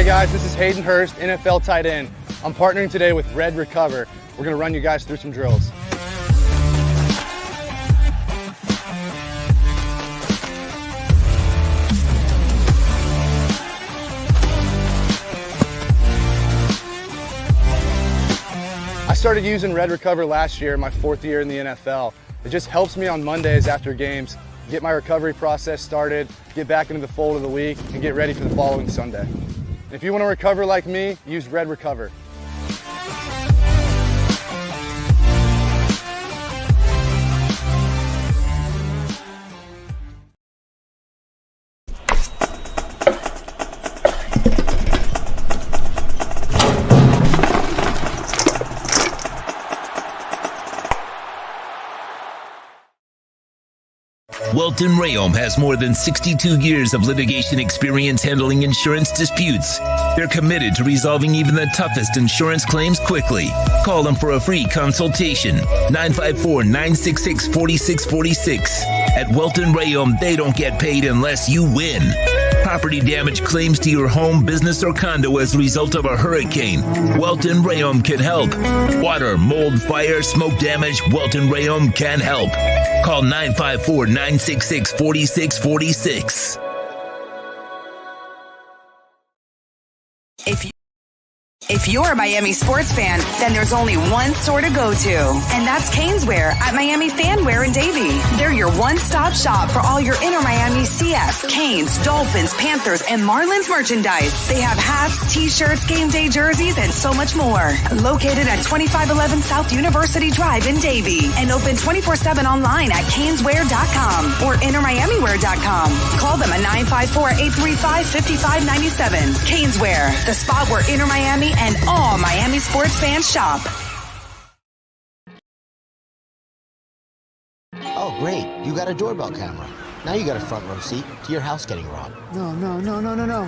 guys, this is Hayden Hurst, NFL tight end. I'm partnering today with Red Recover. We're going to run you guys through some drills. I started using Red Recover last year, my 4th year in the NFL. It just helps me on Mondays after games, get my recovery process started, get back into the fold of the week, and get ready for the following Sunday. If you want to recover like me, use Red Recover. Welton Rayom has more than 62 years of litigation experience handling insurance disputes. They're committed to resolving even the toughest insurance claims quickly. Call them for a free consultation. 954-966-4646. At Welton Rayom, they don't get paid unless you win. Property damage claims to your home, business, or condo as a result of a hurricane. Welton Rayom can help. Water, mold, fire, smoke damage, Welton Rayom can help. Call 954-966-4646. If you're a Miami sports fan, then there's only one store to go to, and that's Caneswear at Miami Fanwear in Davie. They're your one-stop shop for all your inner Miami CF, Canes, Dolphins, Panthers, and Marlins merchandise. They have hats, t-shirts, game day jerseys, and so much more. Located at 2511 South University Drive in Davie, and open 24/7 online at caneswear.com or innermiamiwear.com. Call them at 954-835-5597. Caneswear, the spot where inner Miami and all Miami sports fans shop. Oh, great. You got a doorbell camera. Now you got a front row seat to your house getting robbed. No.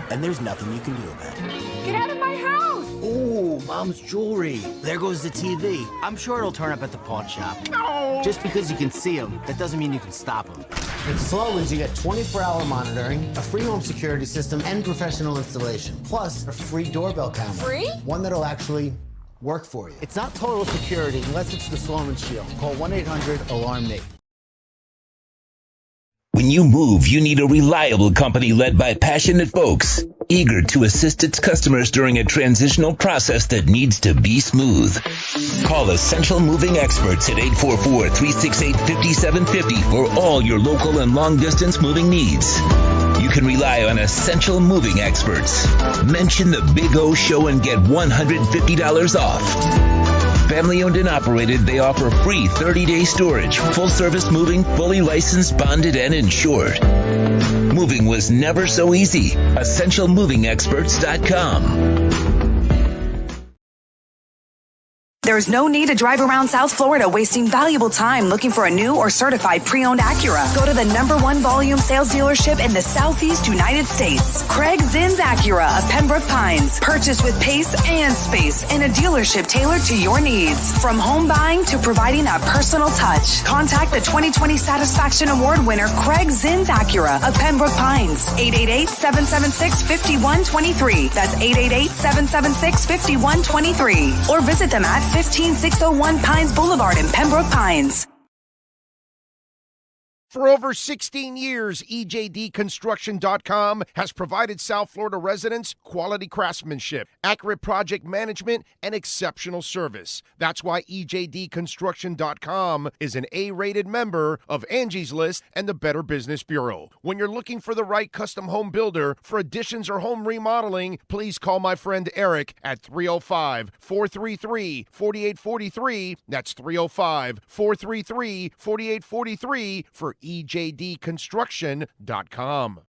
And there's nothing you can do about it. Get out of my house! Oh, Mom's jewelry. There goes the TV. I'm sure it'll turn up at the pawn shop. No! Just because you can see them, that doesn't mean you can stop them. At Sloan's, you get 24-hour monitoring, a free home security system, and professional installation. Plus, a free doorbell camera. Free? One that'll actually work for you. It's not total security unless it's the Sloan Shield. Call 1-800-ALARM-NATE. When you move, you need a reliable company led by passionate folks, eager to assist its customers during a transitional process that needs to be smooth. Call Essential Moving Experts at 844-368-5750 for all your local and long-distance moving needs. You can rely on Essential Moving Experts. Mention the Big O Show and get $150 off. Family owned and operated, they offer free 30-day storage, full-service moving, fully licensed, bonded, and insured. Moving was never so easy. EssentialMovingExperts.com. There's no need to drive around South Florida wasting valuable time looking for a new or certified pre-owned Acura. Go to the #1 volume sales dealership in the Southeast United States. Craig Zinn's Acura of Pembroke Pines. Purchase with pace and space in a dealership tailored to your needs. From home buying to providing that personal touch. Contact the 2020 Satisfaction Award winner Craig Zinn's Acura of Pembroke Pines. 888-776-5123. That's 888-776-5123. Or visit them at 15601 Pines Boulevard in Pembroke Pines. For over 16 years, EJDconstruction.com has provided South Florida residents quality craftsmanship, accurate project management, and exceptional service. That's why EJDconstruction.com is an A-rated member of Angie's List and the Better Business Bureau. When you're looking for the right custom home builder for additions or home remodeling, please call my friend Eric at 305-433-4843. That's 305-433-4843 for EJDconstruction.com.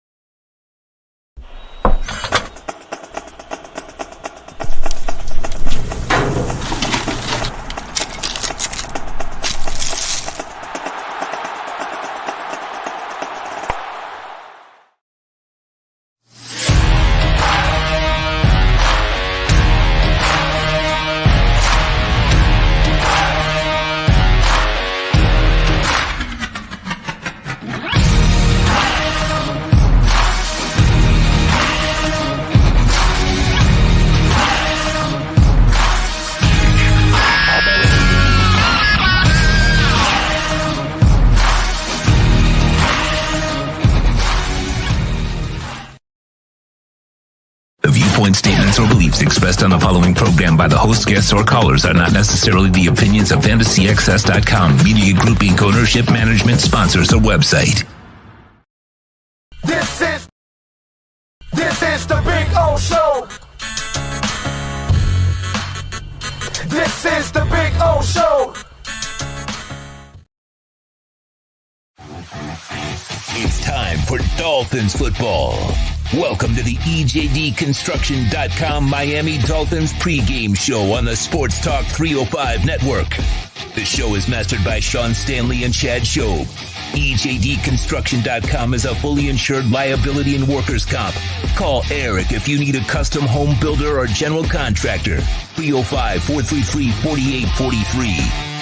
following statements or beliefs expressed on the following program by the host, guests, or callers are not necessarily the opinions of FantasyAccess.com, Media Group Inc. ownership, management, sponsors, or website. This is the Big O Show. This is the Big O Show. It's time for Dolphins football. Welcome to the EJDConstruction.com Miami Dolphins Pregame Show on the Sports Talk 305 network. The show is mastered by Sean Stanley and Chad Shobe. EJDConstruction.com is a fully insured liability and workers' comp. Call Eric if you need a custom home builder or general contractor. 305-433-4843.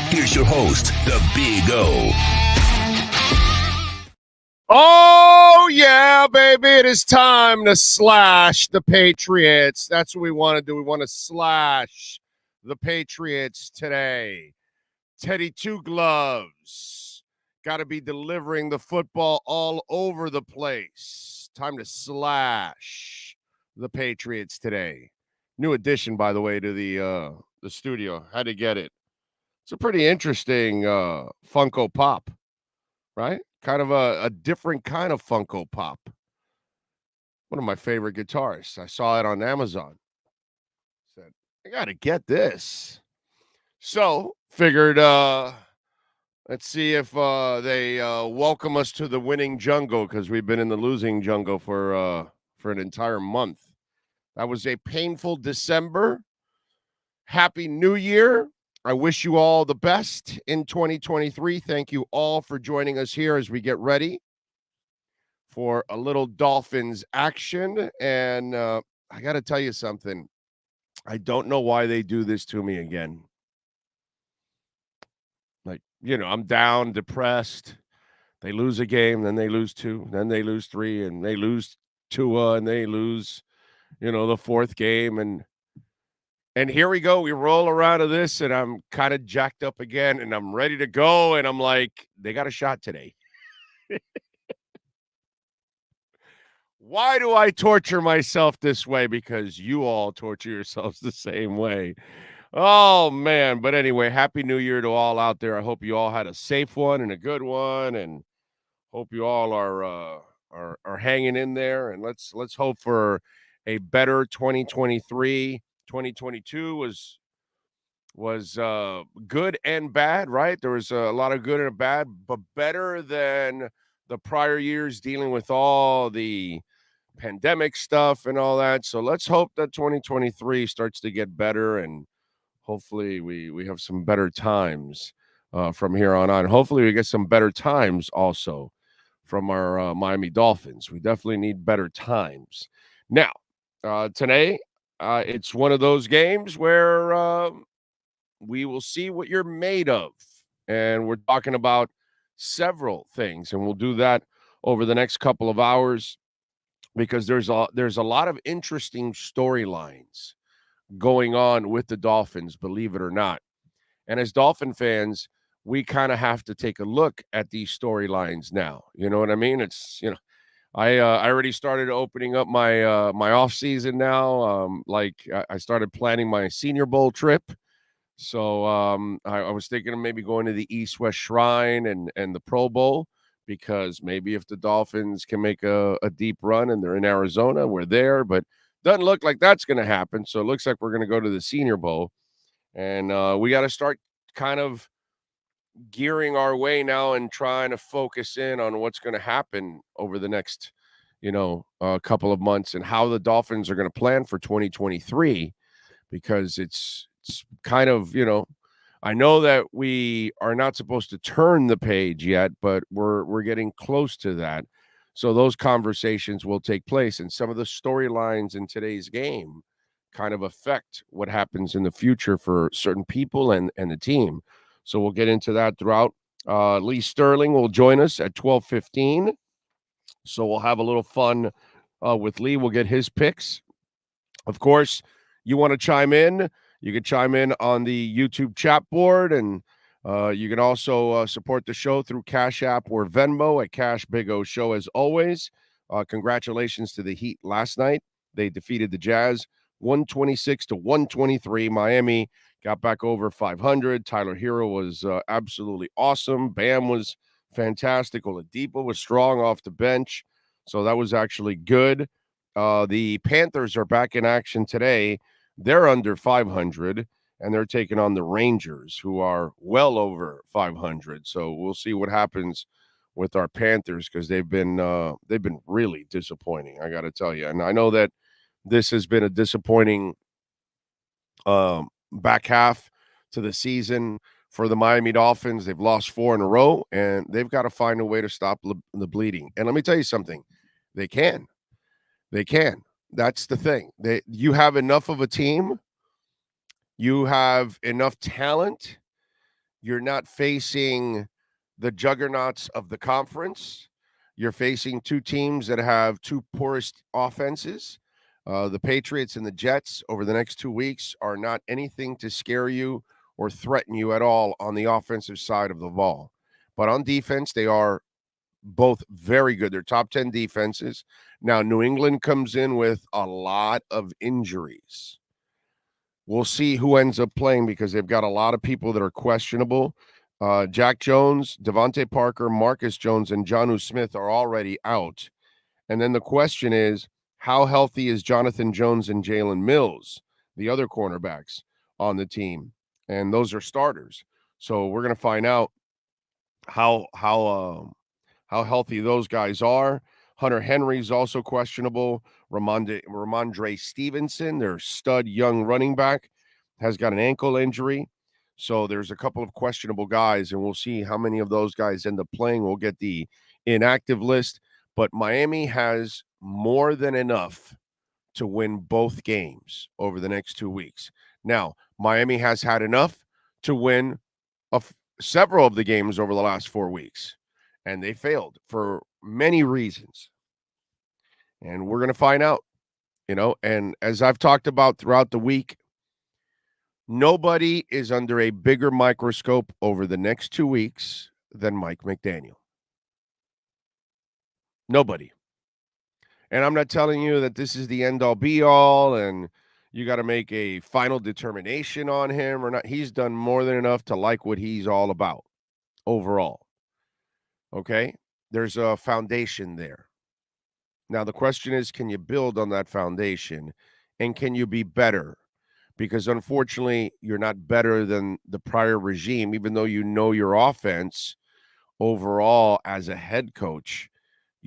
Here's your host, the Big O. Oh, yeah, baby. It is time to slash the Patriots. That's what we want to do. We want to slash the Patriots today. Teddy Two Gloves. Got to be delivering the football all over the place. Time to slash the Patriots today. New addition, by the way, to the studio. Had to get it. It's a pretty interesting Funko Pop, right? Kind of a different kind of Funko Pop. One of my favorite guitarists. I saw it on Amazon. Said, I got to get this. So, figured, let's see if they welcome us to the winning jungle, because we've been in the losing jungle for an entire month. That was a painful December. Happy New Year. I wish you all the best in 2023. Thank you all for joining us here as we get ready for a little Dolphins action. And I got to tell you something. I don't know why they do this to me again. Like, I'm down, depressed. They lose a game, then they lose two, then they lose three, and they lose Tua, and they lose, the fourth game. And here we go. We roll around to this, and I'm kind of jacked up again, and I'm ready to go. And I'm like, they got a shot today. Why do I torture myself this way? Because you all torture yourselves the same way. Oh, man. But anyway, Happy New Year to all out there. I hope you all had a safe one and a good one, and hope you all are hanging in there. And let's hope for a better 2023. 2022 was good and bad, right? There was a lot of good and bad, but better than the prior years dealing with all the pandemic stuff and all that. So let's hope that 2023 starts to get better, and hopefully we have some better times from here on out. Hopefully we get some better times also from our Miami Dolphins. We definitely need better times. Now, today, it's one of those games where we will see what you're made of. And we're talking about several things, and we'll do that over the next couple of hours because there's a lot of interesting storylines going on with the Dolphins, believe it or not. And as Dolphin fans, we kind of have to take a look at these storylines now. You know what I mean? It's, I already started opening up my my off season now. I started planning my Senior Bowl trip. So I was thinking of maybe going to the East West Shrine and the Pro Bowl, because maybe if the Dolphins can make a deep run and they're in Arizona, we're there. But doesn't look like that's going to happen. So it looks like we're going to go to the Senior Bowl, and we got to start kind of gearing our way now and trying to focus in on what's going to happen over the next, couple of months, and how the Dolphins are going to plan for 2023, because it's kind of, I know that we are not supposed to turn the page yet, but we're getting close to that. So those conversations will take place, and some of the storylines in today's game kind of affect what happens in the future for certain people and the team. So we'll get into that throughout. Lee Sterling will join us at 12:15. So we'll have a little fun with Lee. We'll get his picks. Of course, you want to chime in, you can chime in on the YouTube chat board, and you can also support the show through Cash App or Venmo at Cash Big O Show. As always, congratulations to the Heat last night. They defeated the Jazz 126-123. Miami got back over 500. Tyler Hero was absolutely awesome. Bam was fantastic. Oladipo was strong off the bench. So that was actually good. The Panthers are back in action today. They're under 500, and they're taking on the Rangers, who are well over 500. So we'll see what happens with our Panthers, because they've been really disappointing, I got to tell you. And I know that this has been a disappointing back half to the season for the Miami Dolphins. They've lost 4 in a row, and they've got to find a way to stop the bleeding. And let me tell you something. They can. They can. That's the thing. You have enough of a team. You have enough talent. You're not facing the juggernauts of the conference. You're facing 2 teams that have 2 poorest offenses. The Patriots and the Jets over the next 2 weeks are not anything to scare you or threaten you at all on the offensive side of the ball. But on defense, they are both very good. They're top 10 defenses. Now, New England comes in with a lot of injuries. We'll see who ends up playing, because they've got a lot of people that are questionable. Jack Jones, Devontae Parker, Marcus Jones, and Jonnu Smith are already out. And then the question is, how healthy is Jonathan Jones and Jalen Mills, the other cornerbacks on the team? And those are starters. So we're going to find out how healthy those guys are. Hunter Henry's also questionable. Ramondre Stevenson, their stud young running back, has got an ankle injury. So there's a couple of questionable guys, and we'll see how many of those guys end up playing. We'll get the inactive list. But Miami has more than enough to win both games over the next 2 weeks. Now, Miami has had enough to win several of the games over the last 4 weeks, and they failed for many reasons. And we're going to find out, and as I've talked about throughout the week, nobody is under a bigger microscope over the next 2 weeks than Mike McDaniel. Nobody. And I'm not telling you that this is the end-all be-all and you got to make a final determination on him or not. He's done more than enough to like what he's all about overall. Okay? There's a foundation there. Now, the question is, can you build on that foundation, and can you be better? Because unfortunately, you're not better than the prior regime, even though you know your offense overall as a head coach.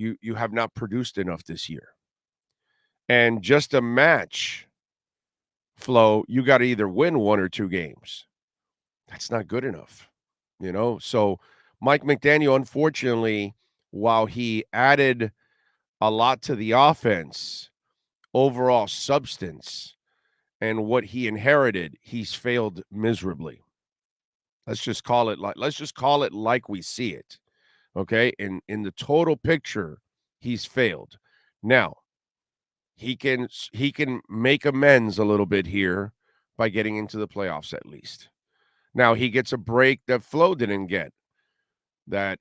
You have not produced enough this year. And just a match, Flo, you got to either win 1 or 2 games. That's not good enough, So Mike McDaniel, unfortunately, while he added a lot to the offense, overall substance, and what he inherited, he's failed miserably. Let's just call it like we see it. Okay? In the total picture, he's failed. Now, he can make amends a little bit here by getting into the playoffs at least. Now, he gets a break that Flo didn't get. That,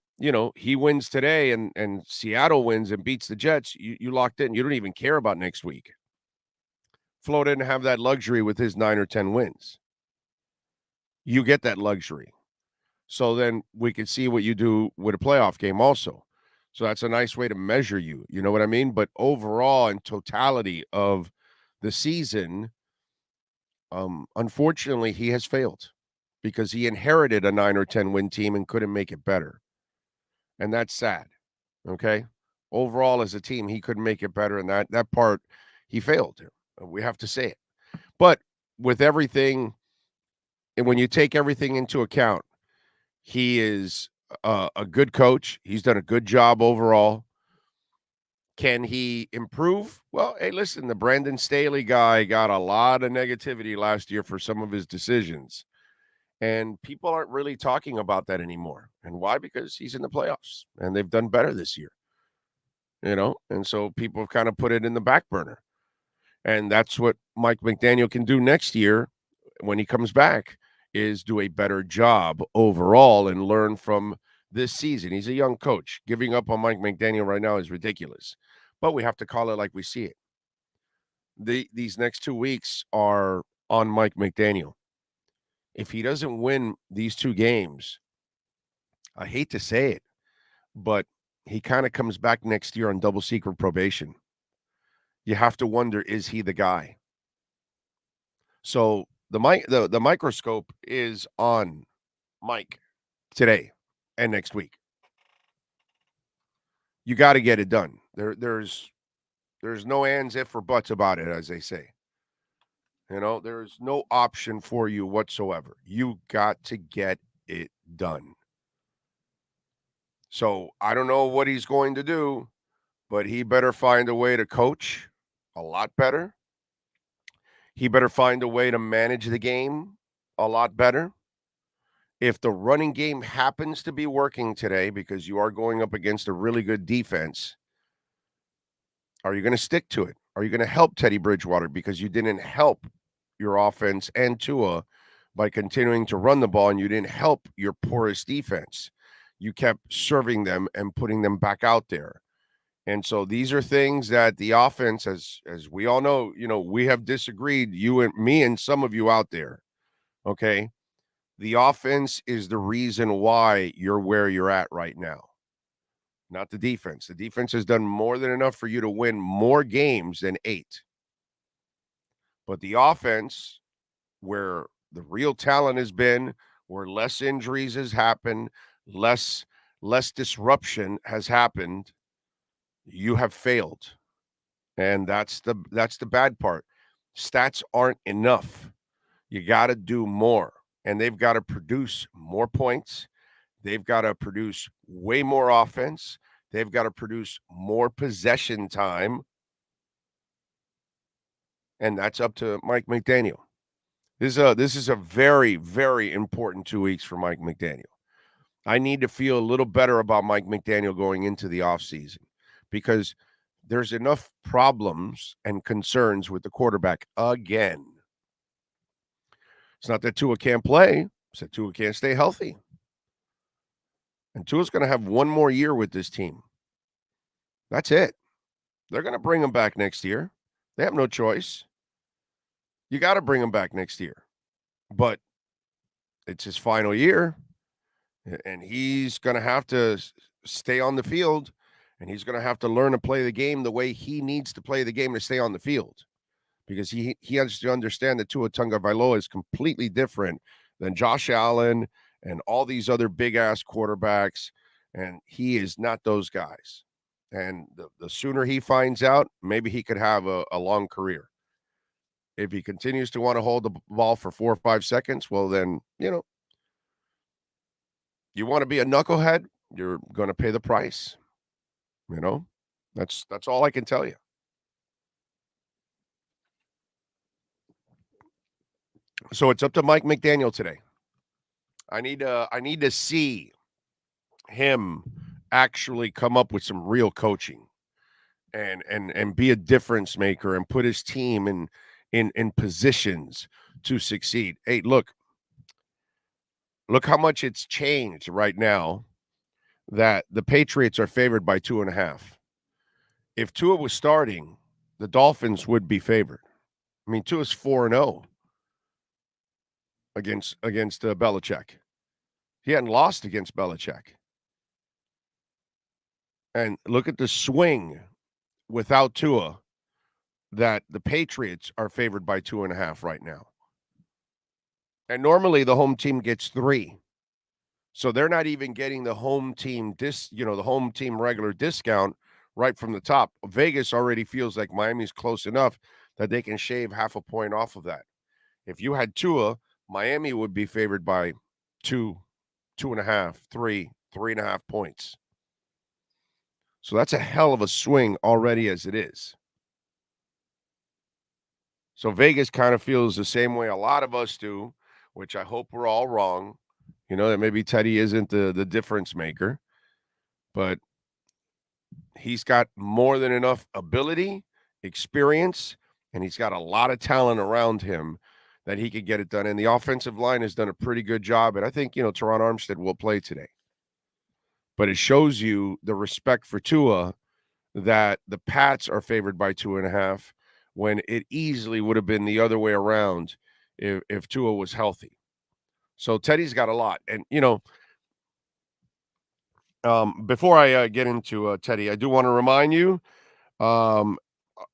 he wins today and Seattle wins and beats the Jets. You locked in. You don't even care about next week. Flo didn't have that luxury with his 9 or 10 wins. You get that luxury. So then we could see what you do with a playoff game also. So that's a nice way to measure you. You know what I mean? But overall, in totality of the season, unfortunately, he has failed because he inherited a 9 or 10 win team and couldn't make it better. And that's sad. Okay? Overall, as a team, he couldn't make it better. And that part, he failed. We have to say it. But with everything, and when you take everything into account, he is a good coach. He's done a good job overall. Can he improve? Well, hey, listen, the Brandon Staley guy got a lot of negativity last year for some of his decisions. And people aren't really talking about that anymore. And why? Because he's in the playoffs and they've done better this year. And so people have kind of put it in the back burner. And that's what Mike McDaniel can do next year when he comes back, is do a better job overall and learn from this season. He's a young coach. Giving up on Mike McDaniel right now is ridiculous. But we have to call it like we see it. these next 2 weeks are on Mike McDaniel. If he doesn't win these 2 games, I hate to say it, but he kind of comes back next year on double secret probation. You have to wonder, is he the guy? So the microscope is on Mike today and next week. You got to get it done. There's no ands, if, or buts about it, as they say. You know, there's no option for you whatsoever. You got to get it done. So I don't know what he's going to do, but he better find a way to coach a lot better. He better find a way to manage the game a lot better. If the running game happens to be working today, because you are going up against a really good defense, are you going to stick to it? Are you going to help Teddy Bridgewater because you didn't help your offense and Tua by continuing to run the ball, and you didn't help your porous defense? You kept serving them and putting them back out there. And so these are things that the offense, as we all know, we have disagreed, you and me and some of you out there, okay? The offense is the reason why you're where you're at right now, not the defense. The defense has done more than enough for you to win more games than 8. But the offense, where the real talent has been, where less injuries has happened, less disruption has happened, you have failed. And that's the bad part. Stats aren't enough. You got to do more. And they've got to produce more points. They've got to produce way more offense. They've got to produce more possession time. And that's up to Mike McDaniel. This is a very, very important 2 weeks for Mike McDaniel. I need to feel a little better about Mike McDaniel going into the offseason, because there's enough problems and concerns with the quarterback again. It's not that Tua can't play. It's that Tua can't stay healthy. And Tua's going to have one more year with this team. That's it. They're going to bring him back next year. They have no choice. You got to bring him back next year. But it's his final year, and he's going to have to stay on the field, and he's going to have to learn to play the game the way he needs to play the game to stay on the field, because he has to understand that Tua Tagovailoa is completely different than Josh Allen and all these other big-ass quarterbacks, and he is not those guys. And the sooner he finds out, maybe he could have a long career. If he continues to want to hold the ball for 4 or 5 seconds, well, then, you want to be a knucklehead, you're going to pay the price. That's all I can tell you. So it's up to Mike McDaniel today. I need to see him actually come up with some real coaching and be a difference maker and put his team in positions to succeed. Hey, look how much it's changed right now that the Patriots are favored by 2.5. If Tua was starting, the Dolphins would be favored. I mean, Tua's 4-0 against Belichick. He hadn't lost against Belichick. And look at the swing without Tua, that the Patriots are favored by 2.5 right now. And normally the home team gets 3. So they're not even getting the home team the home team regular discount right from the top. Vegas already feels like Miami's close enough that they can shave half a point off of that. If you had Tua, Miami would be favored by 2, 2.5, 3, 3.5 points. So that's a hell of a swing already as it is. So Vegas kind of feels the same way a lot of us do, which I hope we're all wrong. That maybe Teddy isn't the difference maker, but he's got more than enough ability, experience, and he's got a lot of talent around him that he could get it done. And the offensive line has done a pretty good job. And I think, Teron Armstead will play today. But it shows you the respect for Tua, that the Pats are favored by 2.5, when it easily would have been the other way around if Tua was healthy. So Teddy's got a lot. And, before I get into Teddy, I do want to remind you,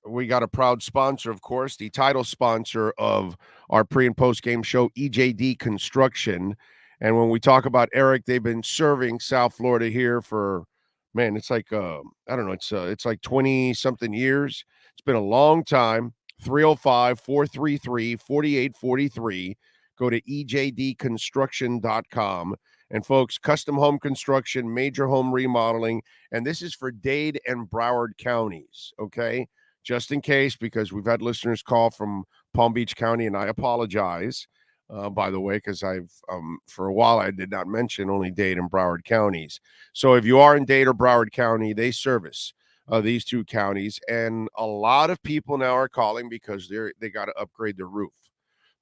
we got a proud sponsor, of course, the title sponsor of our pre and post game show, EJD Construction. And when we talk about Eric, they've been serving South Florida here for, man, it's like, I don't know, it's like 20 something years. It's been a long time. 305-433-4843. Go to ejdconstruction.com. And folks, custom home construction, major home remodeling, and this is for Dade and Broward counties, okay? Just in case, because we've had listeners call from Palm Beach County, and I apologize, by the way, because I've, for a while, I did not mention only Dade and Broward counties. So if you are in Dade or Broward County, they service these two counties, and a lot of people now are calling because they got to upgrade their roof.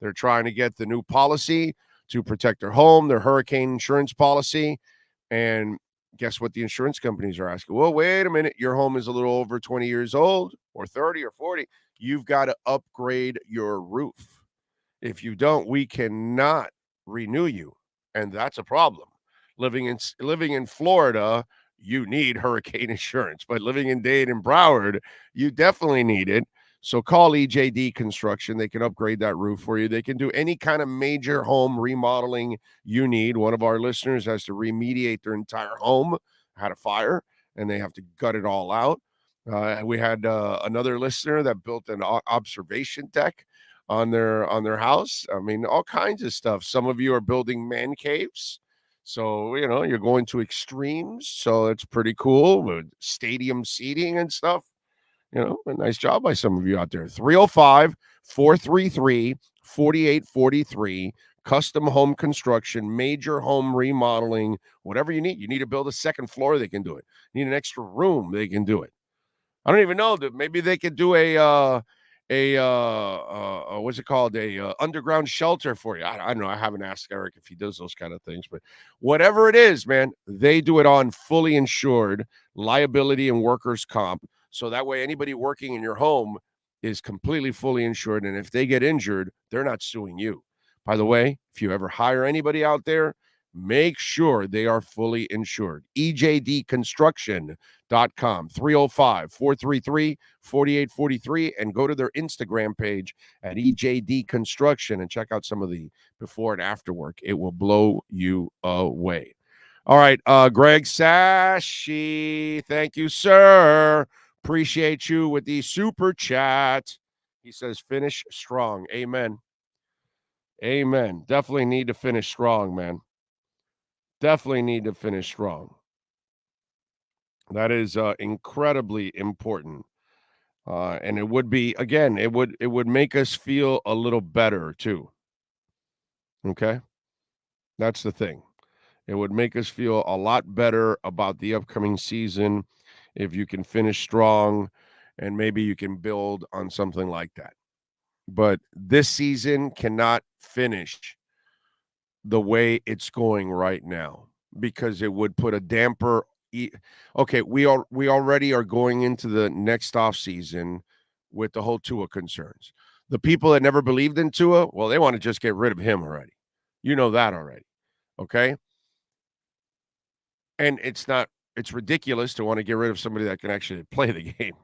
They're trying to get the new policy to protect their home, their hurricane insurance policy. And guess what the insurance companies are asking? Well, wait a minute. Your home is a little over 20 years old or 30 or 40. You've got to upgrade your roof. If you don't, we cannot renew you. And that's a problem. Living in Florida, you need hurricane insurance. But living in Dade and Broward, you definitely need it. So call EJD Construction. They can upgrade that roof for you. They can do any kind of major home remodeling you need. One of our listeners has to remediate their entire home, had a fire, and they have to gut it all out. We had another listener that built an observation deck on their house. I mean, all kinds of stuff. Some of you are building man caves. So, you're going to extremes. So it's pretty cool with stadium seating and stuff. A nice job by some of you out there. 305-433-4843. Custom home construction, major home remodeling, whatever you need. You need to build a second floor, they can do it. You need an extra room, they can do it. I don't even know that maybe they could do what's it called? Underground shelter for you. I don't know. I haven't asked Eric if he does those kind of things, but whatever it is, man, they do it on fully insured liability and workers' comp. So that way anybody working in your home is completely fully insured. And if they get injured, they're not suing you. By the way, if you ever hire anybody out there, make sure they are fully insured. ejdconstruction.com, 305-433-4843, and go to their Instagram page at EJD Construction and check out some of the before and after work. It will blow you away. All right, Greg Sashi, thank you, sir. Appreciate you with the super chat. He says, finish strong. Amen. Amen. Definitely need to finish strong, man. Definitely need to finish strong. That is incredibly important. And it would be, again, it would make us feel a little better too. Okay? That's the thing. It would make us feel a lot better about the upcoming season if you can finish strong, and maybe you can build on something like that. But this season cannot finish the way it's going right now, because it would put a damper. Okay, we already are going into the next off season with the whole Tua concerns. The people that never believed in Tua, well, they want to just get rid of him already. You know that already. Okay? And it's ridiculous to want to get rid of somebody that can actually play the game,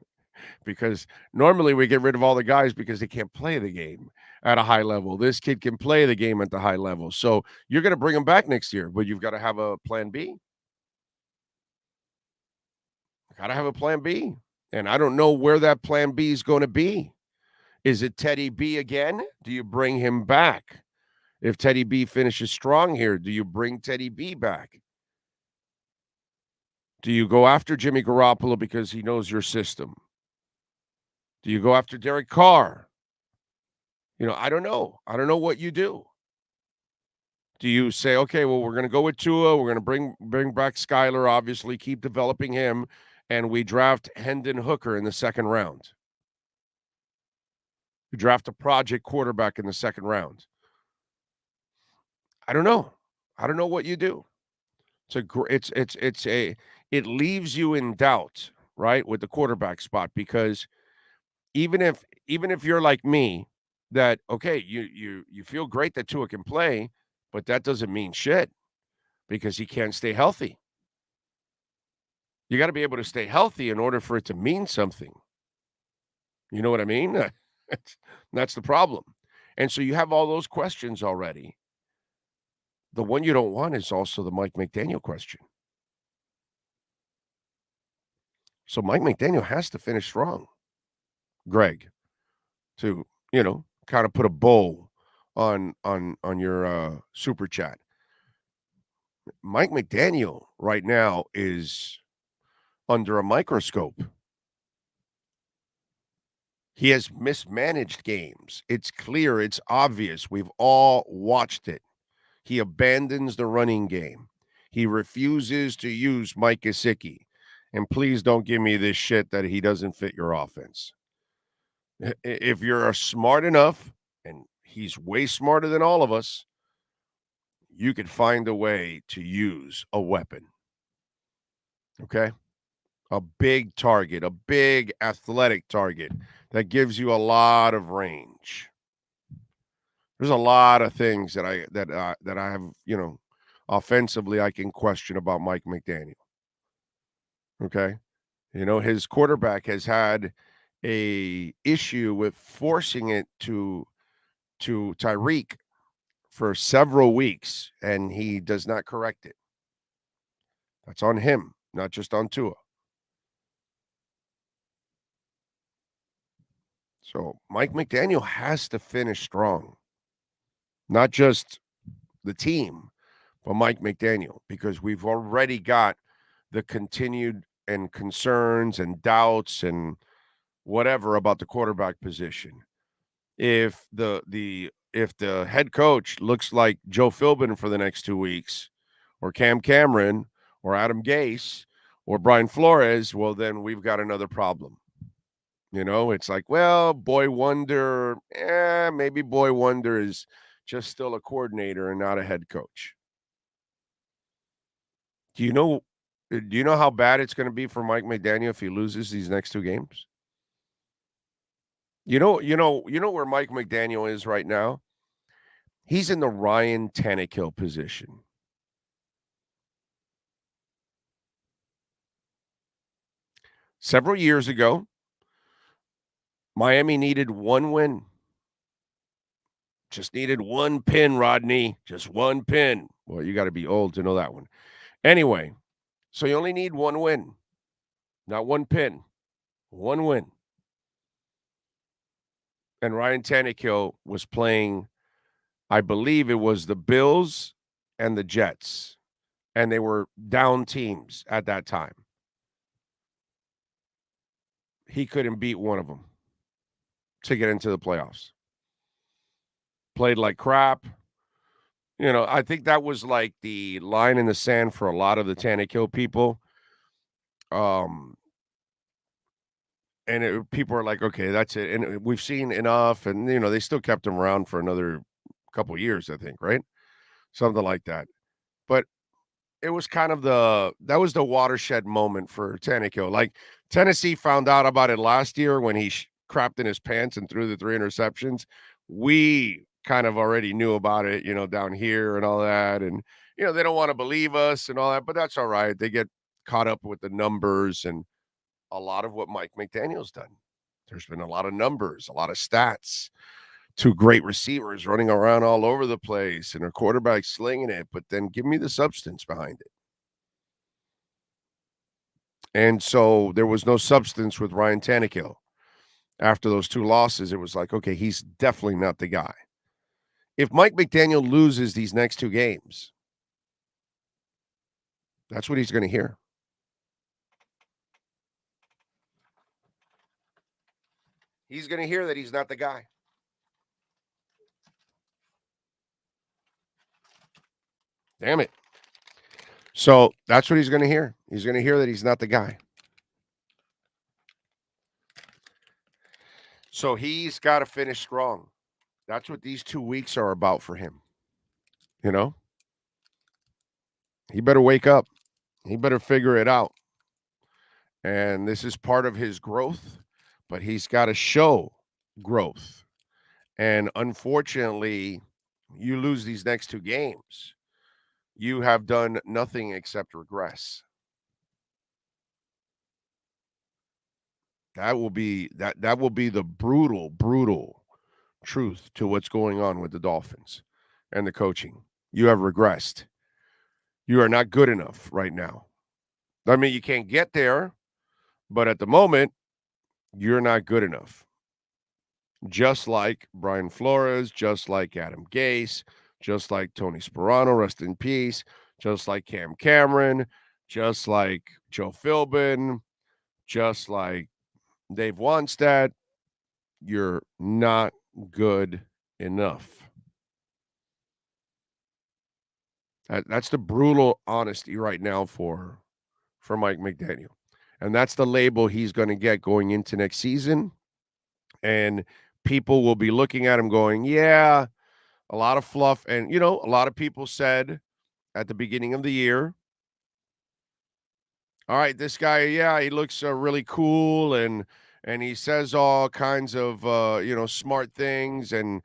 because normally we get rid of all the guys because they can't play the game at a high level. This kid can play the game at the high level. So you're going to bring him back next year, but you've got to have a plan B. Got to have a plan B. And I don't know where that plan B is going to be. Is it Teddy B again? Do you bring him back? If Teddy B finishes strong here, do you bring Teddy B back? Do you go after Jimmy Garoppolo because he knows your system? Do you go after Derek Carr? I don't know. I don't know what you do. Do you say, okay, well, we're going to go with Tua. We're going to bring back Skyler, obviously, keep developing him, and we draft Hendon Hooker in the second round? You draft a project quarterback in the second round. I don't know. I don't know what you do. It leaves you in doubt, right, with the quarterback spot, because even if even if you're like me, that okay, you feel great that Tua can play, but that doesn't mean shit because he can't stay healthy. You got to be able to stay healthy in order for it to mean something. You know what I mean? That's the problem. And so you have all those questions already. The one you don't want is also the Mike McDaniel question. So Mike McDaniel has to finish strong, Greg, to, kind of put a bow on your super chat. Mike McDaniel right now is under a microscope. He has mismanaged games. It's clear. It's obvious. We've all watched it. He abandons the running game. He refuses to use Mike Gesicki. And please don't give me this shit that he doesn't fit your offense. If you're smart enough, and he's way smarter than all of us, you could find a way to use a weapon. Okay? A big target, a big athletic target that gives you a lot of range. There's a lot of things that I have, offensively I can question about Mike McDaniel. Okay? His quarterback has had a issue with forcing it to Tyreek for several weeks, and he does not correct it. That's on him, not just on Tua. So Mike McDaniel has to finish strong. Not just the team, but Mike McDaniel, because we've already got the continued and concerns and doubts and whatever about the quarterback position. If the head coach looks like Joe Philbin for the next 2 weeks, or Cam Cameron, or Adam Gase, or Brian Flores, well, then we've got another problem. It's like, well, Boy Wonder, maybe Boy Wonder is just still a coordinator and not a head coach. Do you know how bad it's going to be for Mike McDaniel if he loses these next 2 games? You know where Mike McDaniel is right now? He's in the Ryan Tannehill position. Several years ago, Miami needed 1 win. Just needed 1 pin, Rodney. Just 1 pin. Well, you got to be old to know that one. Anyway, so you only need 1 win. Not 1 pin. 1 win. And Ryan Tannehill was playing, I believe it was the Bills and the Jets. And they were down teams at that time. He couldn't beat one of them to get into the playoffs. Played like crap. I think that was like the line in the sand for a lot of the Tannehill people. People are like, okay, that's it. And we've seen enough. And, they still kept him around for another couple of years, I think, right? Something like that. But it was kind of that was the watershed moment for Tannehill. Like, Tennessee found out about it last year when he crapped in his pants and threw the 3 interceptions. We kind of already knew about it, down here and all that. And, they don't want to believe us and all that, but that's all right. They get caught up with the numbers and a lot of what Mike McDaniel's done. There's been a lot of numbers, a lot of stats, 2 great receivers running around all over the place and a quarterback slinging it, but then give me the substance behind it. And so there was no substance with Ryan Tannehill. After those 2 losses, it was like, okay, he's definitely not the guy. If Mike McDaniel loses these next 2 games, that's what he's going to hear. He's going to hear that he's not the guy. Damn it. So that's what he's going to hear. He's going to hear that he's not the guy. So he's got to finish strong. That's what these 2 weeks are about for him. He better wake up. He better figure it out. And this is part of his growth, but he's got to show growth. And unfortunately, you lose these next 2 games. You have done nothing except regress. That will be the brutal truth to what's going on with the Dolphins and the coaching. You have regressed. You are not good enough right now. I mean, you can't get there, but at the moment, you're not good enough. Just like Brian Flores, just like Adam Gase, just like Tony Sperano, rest in peace, just like Cam Cameron, just like Joe Philbin, just like Dave Wanstead, you're not good enough. That's the brutal honesty right now for Mike McDaniel. And that's the label he's going to get going into next season. And people will be looking at him going, yeah, a lot of fluff. And, a lot of people said at the beginning of the year, all right, this guy, yeah, he looks really cool and he says all kinds of smart things and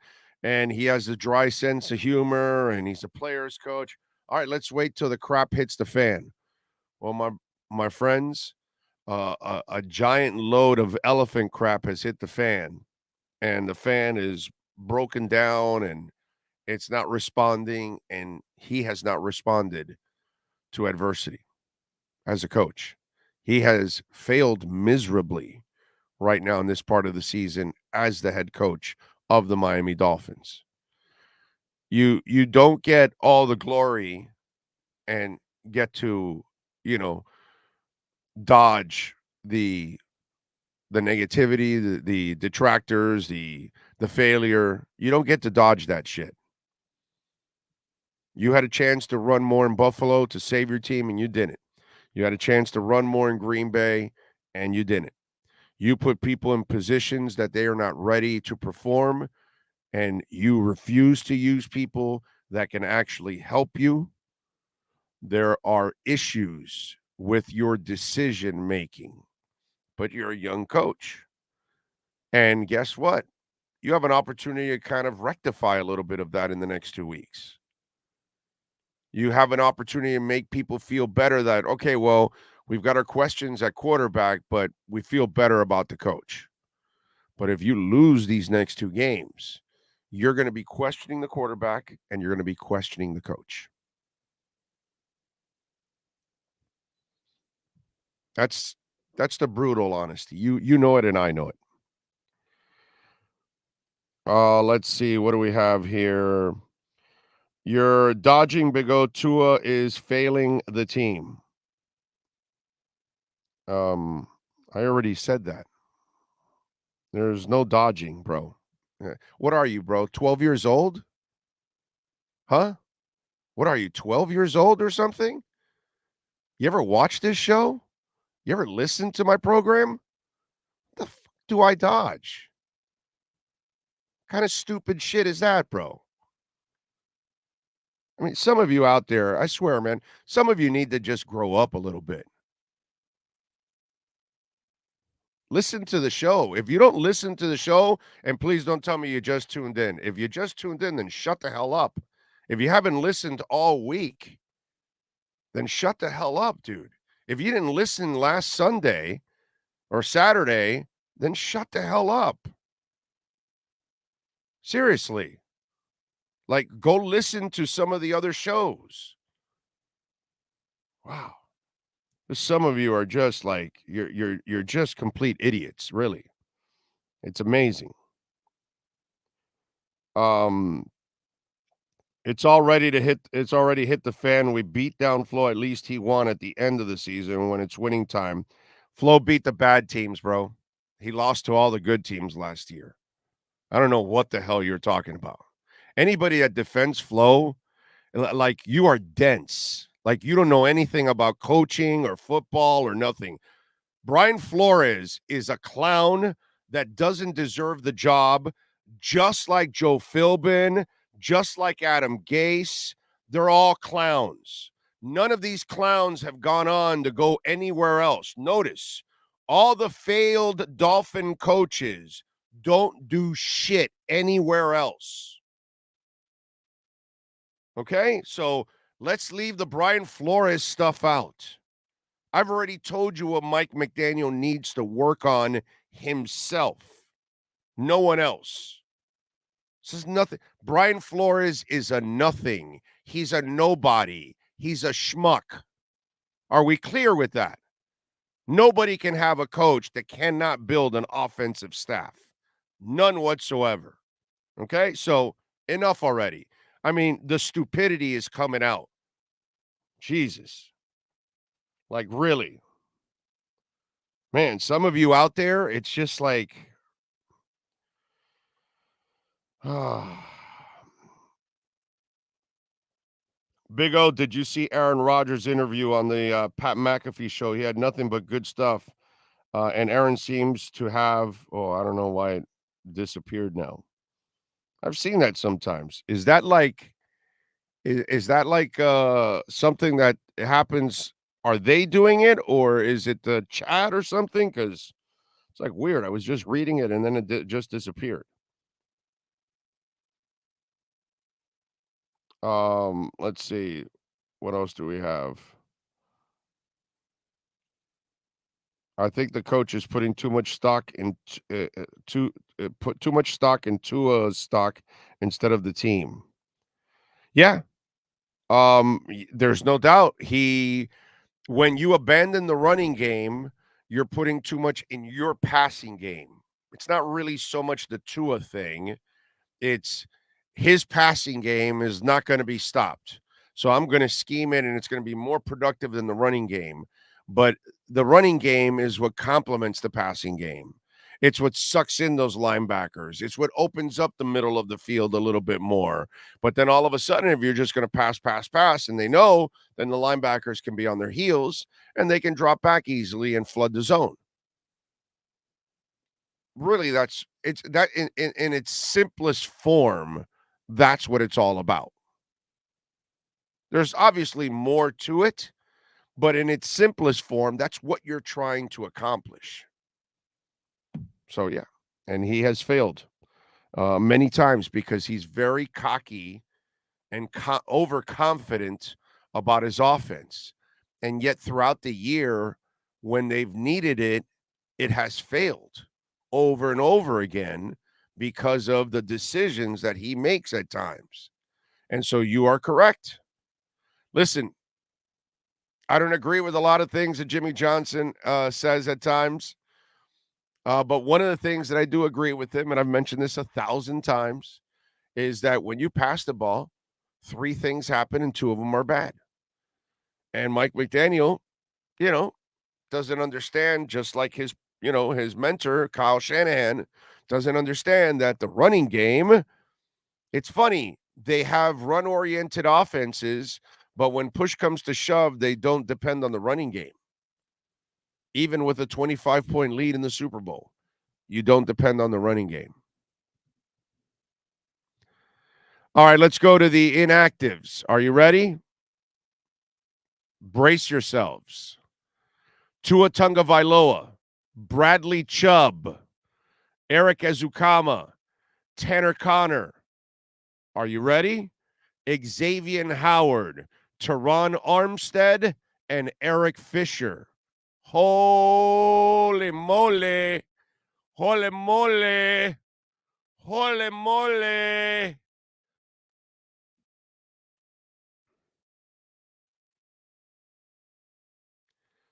he has a dry sense of humor and he's a player's coach. All right, let's wait till the crap hits the fan. Well, my friends, a giant load of elephant crap has hit the fan, and the fan is broken down and it's not responding, and he has not responded to adversity as a coach. He has failed miserably right now in this part of the season as the head coach of the Miami Dolphins. You don't get all the glory and get to, dodge the negativity, the detractors, the failure. You don't get to dodge that shit. You had a chance to run more in Buffalo to save your team, and you didn't. You had a chance to run more in Green Bay, and you didn't. You put people in positions that they are not ready to perform, and you refuse to use people that can actually help you. There are issues with your decision making, but you're a young coach. And guess what? You have an opportunity to kind of rectify a little bit of that in the next 2 weeks. You have an opportunity to make people feel better that, okay, well, we've got our questions at quarterback, but we feel better about the coach. But if you lose these next 2 games, you're going to be questioning the quarterback and you're going to be questioning the coach. That's the brutal honesty. You know it and I know it. Let's see. What do we have here? Your dodging Big O Tua is failing the team. I already said that. There's no dodging, bro. What are you, bro? 12 years old? Huh? What are you, 12 years old or something? You ever watch this show? You ever listen to my program? What the fuck do I dodge? What kind of stupid shit is that, bro? I mean, some of you out there, I swear, man, some of you need to just grow up a little bit. Listen to the show. If you don't listen to the show, and please don't tell me you just tuned in. If you just tuned in, then shut the hell up. If you haven't listened all week, then shut the hell up, dude. If you didn't listen last Sunday or Saturday, then shut the hell up. Seriously. Like, go listen to some of the other shows. Wow. Some of you are just like, you're just complete idiots, really. It's amazing. It's already hit the fan. We beat down Flo. At least he won at the end of the season when it's winning time. Flo beat the bad teams, bro. He lost to all the good teams last year. I don't know what the hell you're talking about. Anybody that defends Flo, like, you are dense. Like, you don't know anything about coaching or football or nothing. Brian Flores is a clown that doesn't deserve the job, just like Joe Philbin, just like Adam Gase. They're all clowns. None of these clowns have gone on to go anywhere else. Notice, all the failed Dolphin coaches don't do shit anywhere else. Okay? So let's leave the Brian Flores stuff out. I've already told you what Mike McDaniel needs to work on himself. No one else. This is nothing. Brian Flores is a nothing. He's a nobody. He's a schmuck. Are we clear with that? Nobody can have a coach that cannot build an offensive staff. None whatsoever. Okay? So enough already. I mean, the stupidity is coming out. Jesus. Like, really? Man, some of you out there, it's just like, Big O, did you see Aaron Rodgers' interview on the Pat McAfee show? He had nothing but good stuff. And Aaron seems to have, I don't know why it disappeared now. I've seen that sometimes. Is that like something that happens? Are they doing it, or is it the chat or something? Because it's like weird. I was just reading it and then it just disappeared. Let's see. What else do we have? I think the coach is putting too much stock in put too much stock into a stock instead of the team. Yeah. There's no doubt when you abandon the running game, you're putting too much in your passing game. It's not really so much the Tua thing. It's his passing game is not going to be stopped. So I'm going to scheme it, and it's going to be more productive than the running game. But the running game is what complements the passing game. It's what sucks in those linebackers. It's what opens up the middle of the field a little bit more. But then all of a sudden, if you're just going to pass, and they know, then the linebackers can be on their heels, and they can drop back easily and flood the zone. Really, it's that in its simplest form. That's what it's all about. There's obviously more to it, but in its simplest form, that's what you're trying to accomplish. So, yeah, and he has failed many times because he's very cocky and overconfident about his offense. And yet throughout the year, when they've needed it, it has failed over and over again because of the decisions that he makes at times. And so you are correct. Listen, I don't agree with a lot of things that Jimmy Johnson says at times. But one of the things that I do agree with him, and I've mentioned this 1,000 times, is that when you pass the ball, 3 things happen and 2 of them are bad. And Mike McDaniel, doesn't understand, just like his mentor, Kyle Shanahan, doesn't understand that the running game, it's funny. They have run-oriented offenses, but when push comes to shove, they don't depend on the running game. Even with a 25-point lead in the Super Bowl, you don't depend on the running game. All right, let's go to the inactives. Are you ready? Brace yourselves. Tua Tagovailoa, Bradley Chubb, Eric Ezukama, Tanner Connor. Are you ready? Xavier Howard, Teron Armstead, and Eric Fisher. Holy moly. Holy moly. Holy moly.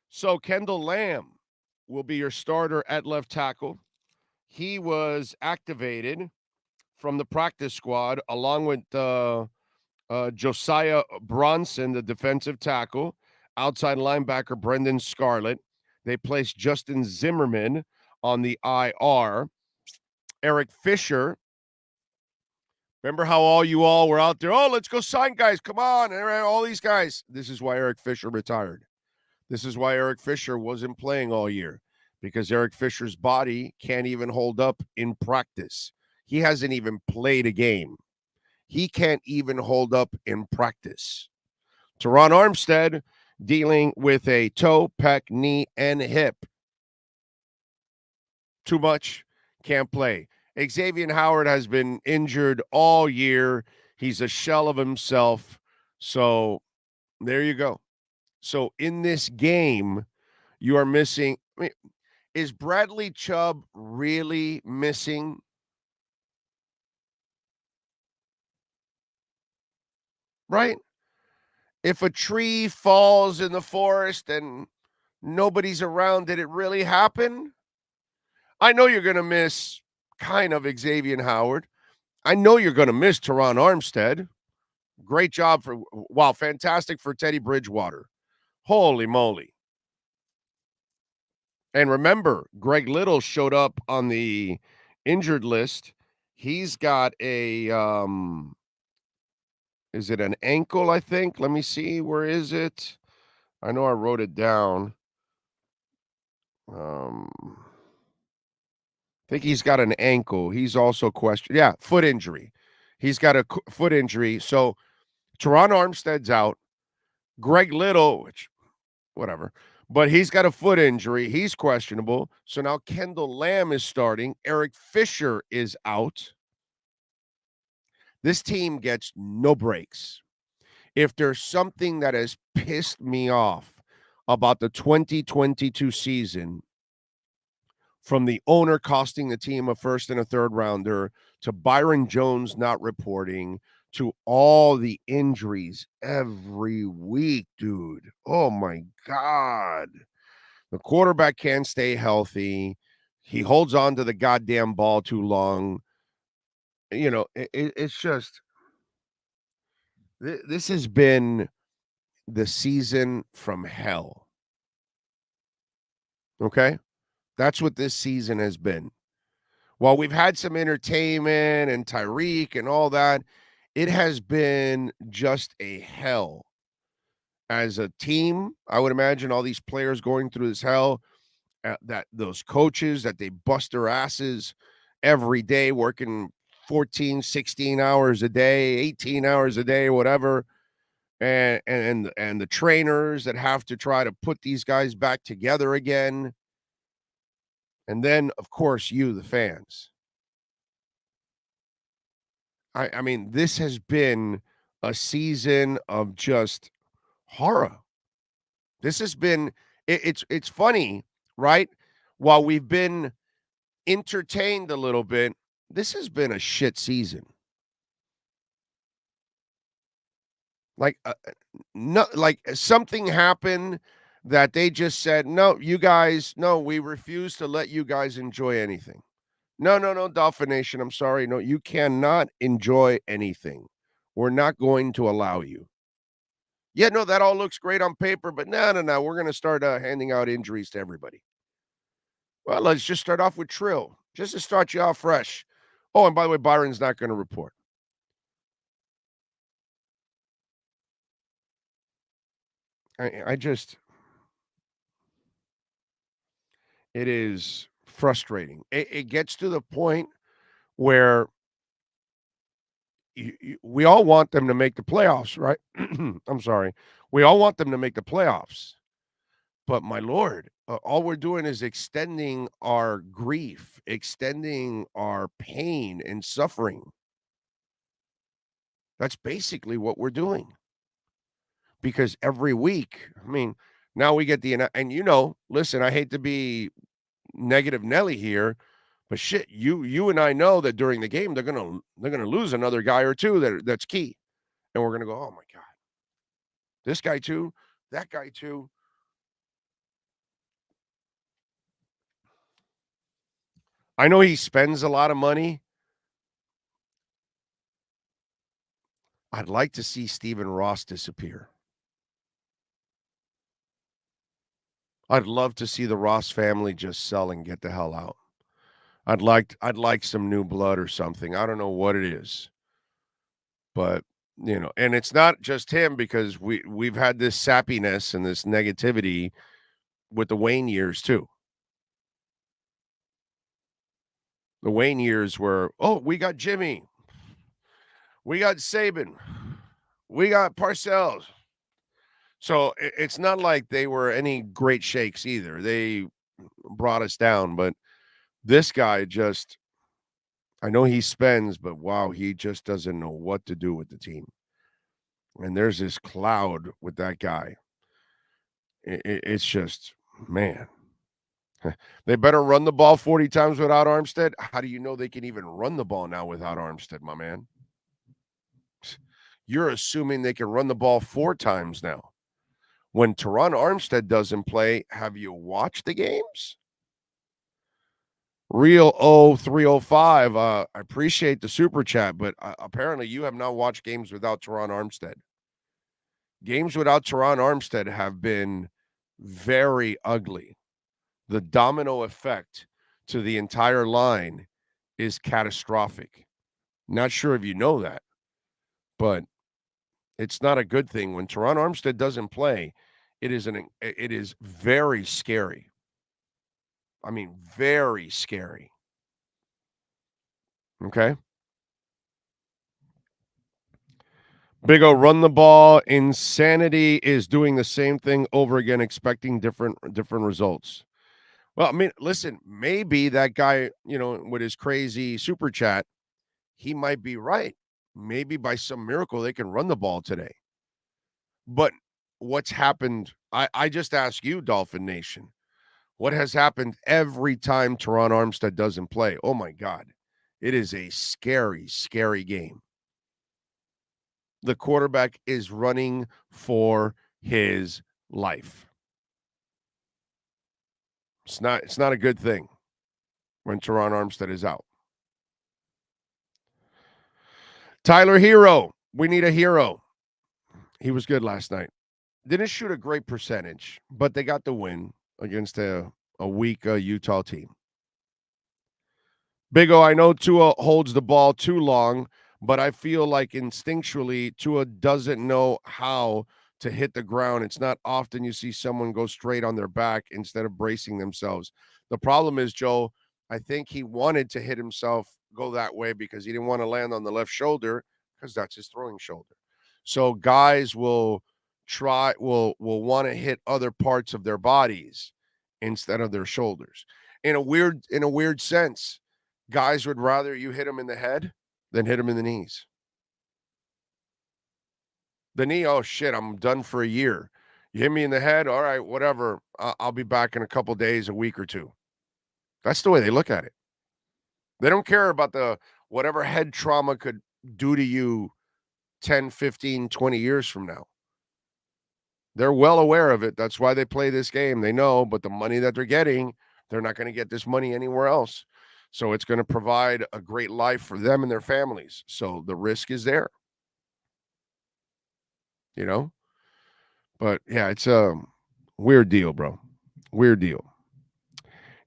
So Kendall Lamb will be your starter at left tackle. He was activated from the practice squad along with Josiah Bronson, the defensive tackle, outside linebacker Brendan Scarlett. They placed Justin Zimmerman on the IR. Eric Fisher. Remember how all you all were out there? Oh, let's go sign guys. Come on. All these guys. This is why Eric Fisher retired. This is why Eric Fisher wasn't playing all year, because Eric Fisher's body can't even hold up in practice. He hasn't even played a game. He can't even hold up in practice. Teron Armstead dealing with a toe, pec, knee, and hip. Too much. can't play. Xavier Howard has been injured all year. He's a shell of himself. So there you go. So in this game, you are missing. I mean, is Bradley Chubb really missing? Right? If a tree falls in the forest and nobody's around, did it really happen? I know you're going to miss kind of Xavier Howard. I know you're going to miss Teron Armstead. Great job fantastic for Teddy Bridgewater. Holy moly. And remember, Greg Little showed up on the injured list. He's got a, is it an ankle, I think? Let me see. Where is it? I know I wrote it down. I think he's got an ankle. He's also questioned. Yeah, foot injury. He's got a foot injury. So Teron Armstead's out. Greg Little, which, whatever. But he's got a foot injury. He's questionable. So now Kendall Lamb is starting. Eric Fisher is out. This team gets no breaks. If there's something that has pissed me off about the 2022 season, from the owner costing the team a first and a third rounder, to Byron Jones not reporting, to all the injuries every week, dude. Oh, my God. The quarterback can't stay healthy. He holds on to the goddamn ball too long. You know, it's just, this has been the season from hell. Okay? That's what this season has been. While we've had some entertainment and Tyreek and all that, it has been just a hell. As a team, I would imagine all these players going through this hell, that those coaches, that they bust their asses every day, working 14, 16 hours a day, 18 hours a day, whatever. And the trainers that have to try to put these guys back together again. And then, of course, you, the fans. I mean, this has been a season of just horror. This has been, it's funny, right? While we've been entertained a little bit, this has been a shit season. Like, no, like something happened that they just said, no, you guys, no, we refuse to let you guys enjoy anything. No, Dolphin Nation, I'm sorry. No, you cannot enjoy anything. We're not going to allow you. Yeah, no, that all looks great on paper, but no. We're going to start handing out injuries to everybody. Well, let's just start off with Trill, just to start you off fresh. Oh, and by the way, Byron's not going to report. I just, it is frustrating. It gets to the point where we all want them to make the playoffs, right? I'm sorry. We all want them to make the playoffs. But my Lord, all we're doing is extending our grief, extending our pain and suffering. That's basically what we're doing. Because every week, I mean, now we get and listen, I hate to be negative Nelly here, but shit, you and I know that during the game they're gonna lose another guy or two that's key, and we're gonna go, oh my God, this guy too, that guy too. I know he spends a lot of money. I'd like to see Stephen Ross disappear. I'd love to see the Ross family just sell and get the hell out. I'd like some new blood or something. I don't know what it is. But, and it's not just him, because we've had this sappiness and this negativity with the Wayne years too. The Wayne years were, oh, we got Jimmy. We got Saban. We got Parcells. So it's not like they were any great shakes either. They brought us down, but This guy just, I know he spends, but wow, he just doesn't know what to do with the team. And there's this cloud with that guy. It's just, man. They better run the ball 40 times without Armstead. How do you know they can even run the ball now without Armstead, my man? You're assuming they can run the ball 4 times now. When Teron Armstead doesn't play, have you watched the games? Real 0305, I appreciate the super chat, but apparently you have not watched games without Teron Armstead. Games without Teron Armstead have been very ugly. The domino effect to the entire line is catastrophic. Not sure if you know that, but it's not a good thing. When Teron Armstead doesn't play, it is very scary. I mean, very scary. Okay? Big O, run the ball. Insanity is doing the same thing over again, expecting different results. Well, I mean, listen, maybe that guy, with his crazy super chat, he might be right. Maybe by some miracle they can run the ball today. But what's happened, I just ask you, Dolphin Nation, what has happened every time Teron Armstead doesn't play? Oh, my God. It is a scary, scary game. The quarterback is running for his life. It's not a good thing when Teron Armstead is out. Tyler Hero. We need a hero. He was good last night. Didn't shoot a great percentage, but they got the win against a weak Utah team. Big O, I know Tua holds the ball too long, but I feel like instinctually Tua doesn't know how to hit the ground. It's not often you see someone go straight on their back instead of bracing themselves. The problem is, Joe, I think he wanted to hit himself go that way because he didn't want to land on the left shoulder because that's his throwing shoulder. So guys will want to hit other parts of their bodies instead of their shoulders. In a weird sense, guys would rather you hit them in the head than hit them in the knees. The knee, oh shit, I'm done for a year. You hit me in the head, all right, whatever. I'll be back in a couple days, a week or two. That's the way they look at it. They don't care about the whatever head trauma could do to you 10, 15, 20 years from now. They're well aware of it. That's why they play this game. They know, but the money that they're getting, they're not going to get this money anywhere else. So it's going to provide a great life for them and their families. So the risk is there. But yeah, it's a weird deal, bro. Weird deal.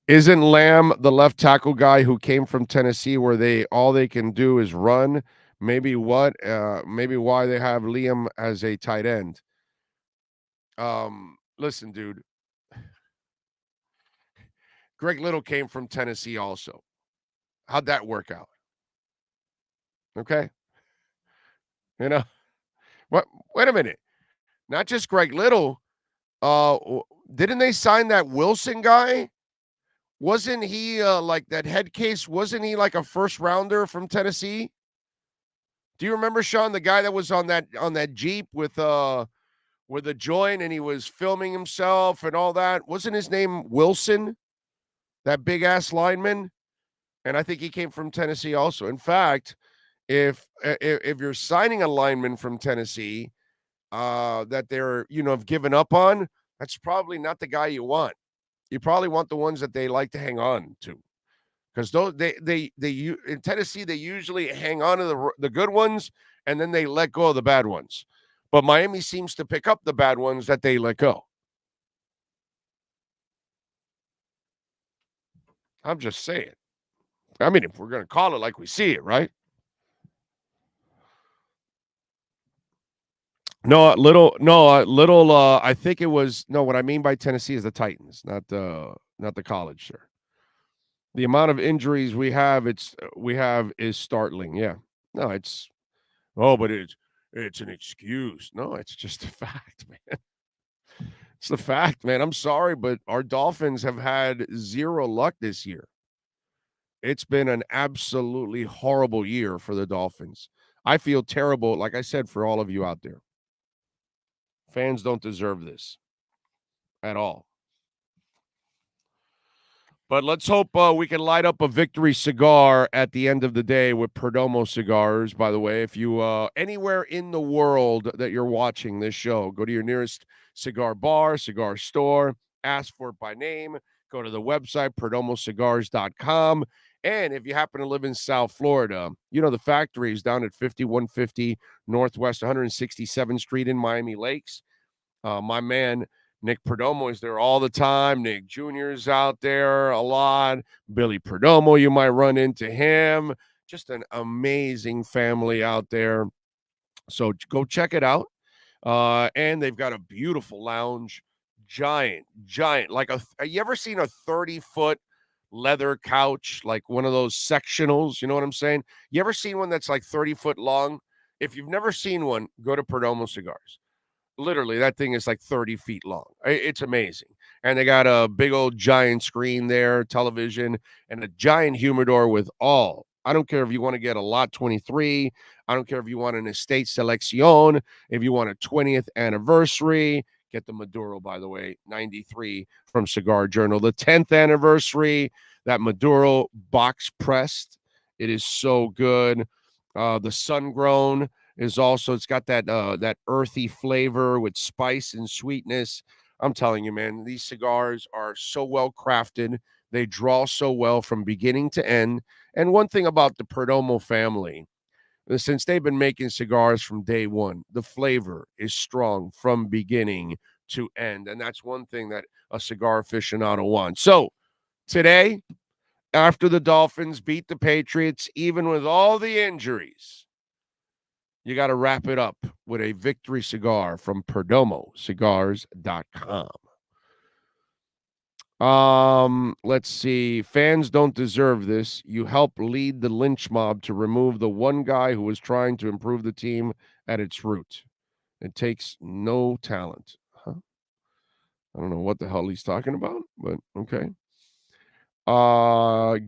Isn't Lamb the left tackle guy who came from Tennessee where all they can do is run? Maybe why they have Liam as a tight end. Listen, dude. Greg Little came from Tennessee also. How'd that work out? Okay. What? Wait a minute. Not just Greg Little. Didn't they sign that Wilson guy? Wasn't he like that head case? Wasn't he like a first rounder from Tennessee? Do you remember, Sean, the guy that was on that Jeep with a joint and he was filming himself and all that? Wasn't his name Wilson? That big ass lineman? And I think he came from Tennessee also. In fact, if you're signing a lineman from Tennessee that they're have given up on, that's probably not the guy you want. You probably want the ones that they like to hang on to, because those they in Tennessee they usually hang on to the good ones and then they let go of the bad ones. But Miami seems to pick up the bad ones that they let go. I'm just saying. I mean, if we're going to call it like we see it, right? Little. I think it was what I mean by Tennessee is the Titans, not the college, sir. The amount of injuries we have is startling. Yeah, no, but it's an excuse. No, it's just a fact, man. It's the fact, man. I'm sorry, but our Dolphins have had zero luck this year. It's been an absolutely horrible year for the Dolphins. I feel terrible, like I said, for all of you out there. Fans don't deserve this at all. But let's hope we can light up a victory cigar at the end of the day with Perdomo cigars. By the way, if you anywhere in the world that you're watching this show, go to your nearest cigar bar, cigar store, ask for it by name, go to the website, perdomocigars.com. And if you happen to live in South Florida, you know the factory is down at 5150 Northwest 167th Street in Miami Lakes. My man, Nick Perdomo, is there all the time. Nick Jr. is out there a lot. Billy Perdomo, you might run into him. Just an amazing family out there. So go check it out. And they've got a beautiful lounge. Giant. Like you ever seen a 30-foot leather couch, like one of those sectionals? You know what I'm saying? You ever seen one that's like 30 foot long? If you've never seen one, go to Perdomo Cigars. Literally, that thing is like 30 feet long. It's amazing. And they got a big old giant screen there, television, and a giant humidor with all. I don't care if you want to get a Lot 23. I don't care if you want an Estate Selección. If you want a 20th anniversary, get the Maduro, by the way, 93 from Cigar Journal. The 10th anniversary, that Maduro box pressed. It is so good. The Sun Grown is also, it's got that earthy flavor with spice and sweetness. I'm telling you, man, these cigars are so well crafted. They draw so well from beginning to end. And one thing about the Perdomo family, since they've been making cigars from day one, the flavor is strong from beginning to end. And that's one thing that a cigar aficionado wants. So today, after the Dolphins beat the Patriots, even with all the injuries, you got to wrap it up with a victory cigar from PerdomoCigars.com. Let's see. Fans don't deserve this. You help lead the lynch mob to remove the one guy who was trying to improve the team at its root. It takes no talent. Huh? I don't know what the hell he's talking about, but okay.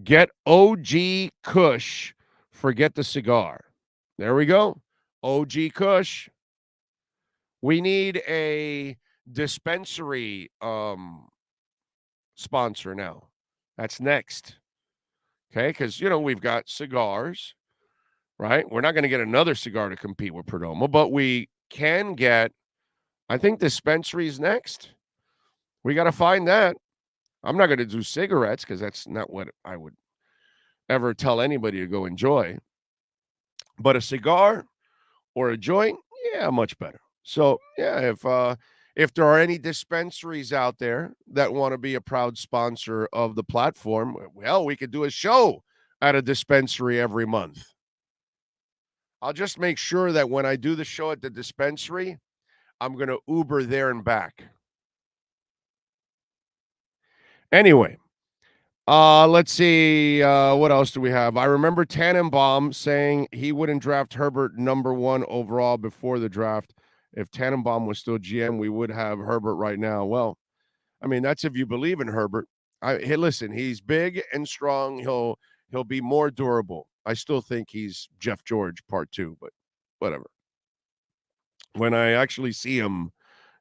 Get OG Kush. Forget the cigar. There we go. OG Kush. We need a dispensary sponsor now. That's next. Okay, because, you know, we've got cigars, right? We're not going to get another cigar to compete with Perdomo, but we can get, I think, dispensaries next. We got to find that. I'm not going to do cigarettes because that's not what I would ever tell anybody to go enjoy. But a cigar or a joint, yeah, much better. So, yeah, if there are any dispensaries out there that want to be a proud sponsor of the platform, well, we could do a show at a dispensary every month. I'll just make sure that when I do the show at the dispensary, I'm going to Uber there and back. Anyway, let's see. What else do we have? I remember Tannenbaum saying he wouldn't draft Herbert #1 overall before the draft. If Tannenbaum was still GM, we would have Herbert right now. Well, I mean, that's if you believe in Herbert. Hey, listen, he's big and strong. He'll be more durable. I still think he's Jeff George Part 2, but whatever. When I actually see him,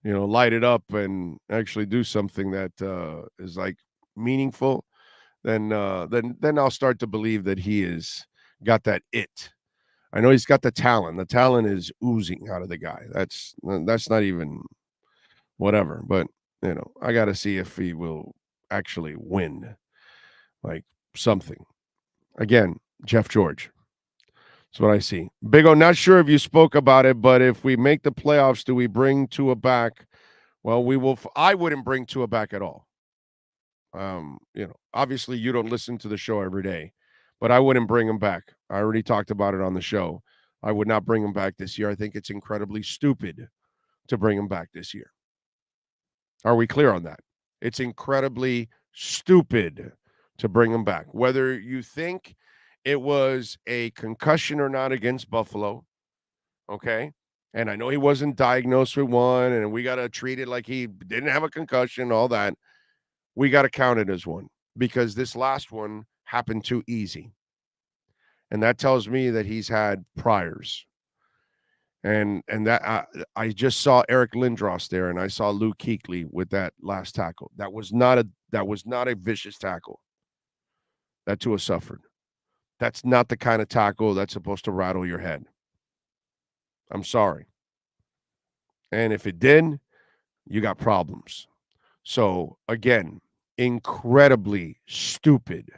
you know, light it up and actually do something that is like meaningful, then I'll start to believe that he is got that it. I know he's got the talent. The talent is oozing out of the guy. That's not even whatever. But, you know, I got to see if he will actually win, like something. Again, Jeff George. That's what I see. Big O, not sure if you spoke about it, but if we make the playoffs, do we bring Tua back? Well, we will. I wouldn't bring Tua back at all. You know, obviously you don't listen to the show every day, but I wouldn't bring him back. I already talked about it on the show. I would not bring him back this year. I think it's incredibly stupid to bring him back this year. Are we clear on that? It's incredibly stupid to bring him back. Whether you think it was a concussion or not against Buffalo, okay? And I know he wasn't diagnosed with one, and we got to treat it like he didn't have a concussion, all that. We got to count it as one because this last one happened too easy. And that tells me that he's had priors. And that I just saw Eric Lindros there, and I saw Lou Kuechly with that last tackle. That was not a vicious tackle that Tua suffered. That's not the kind of tackle that's supposed to rattle your head. I'm sorry. And if it did, you got problems. So again, incredibly stupid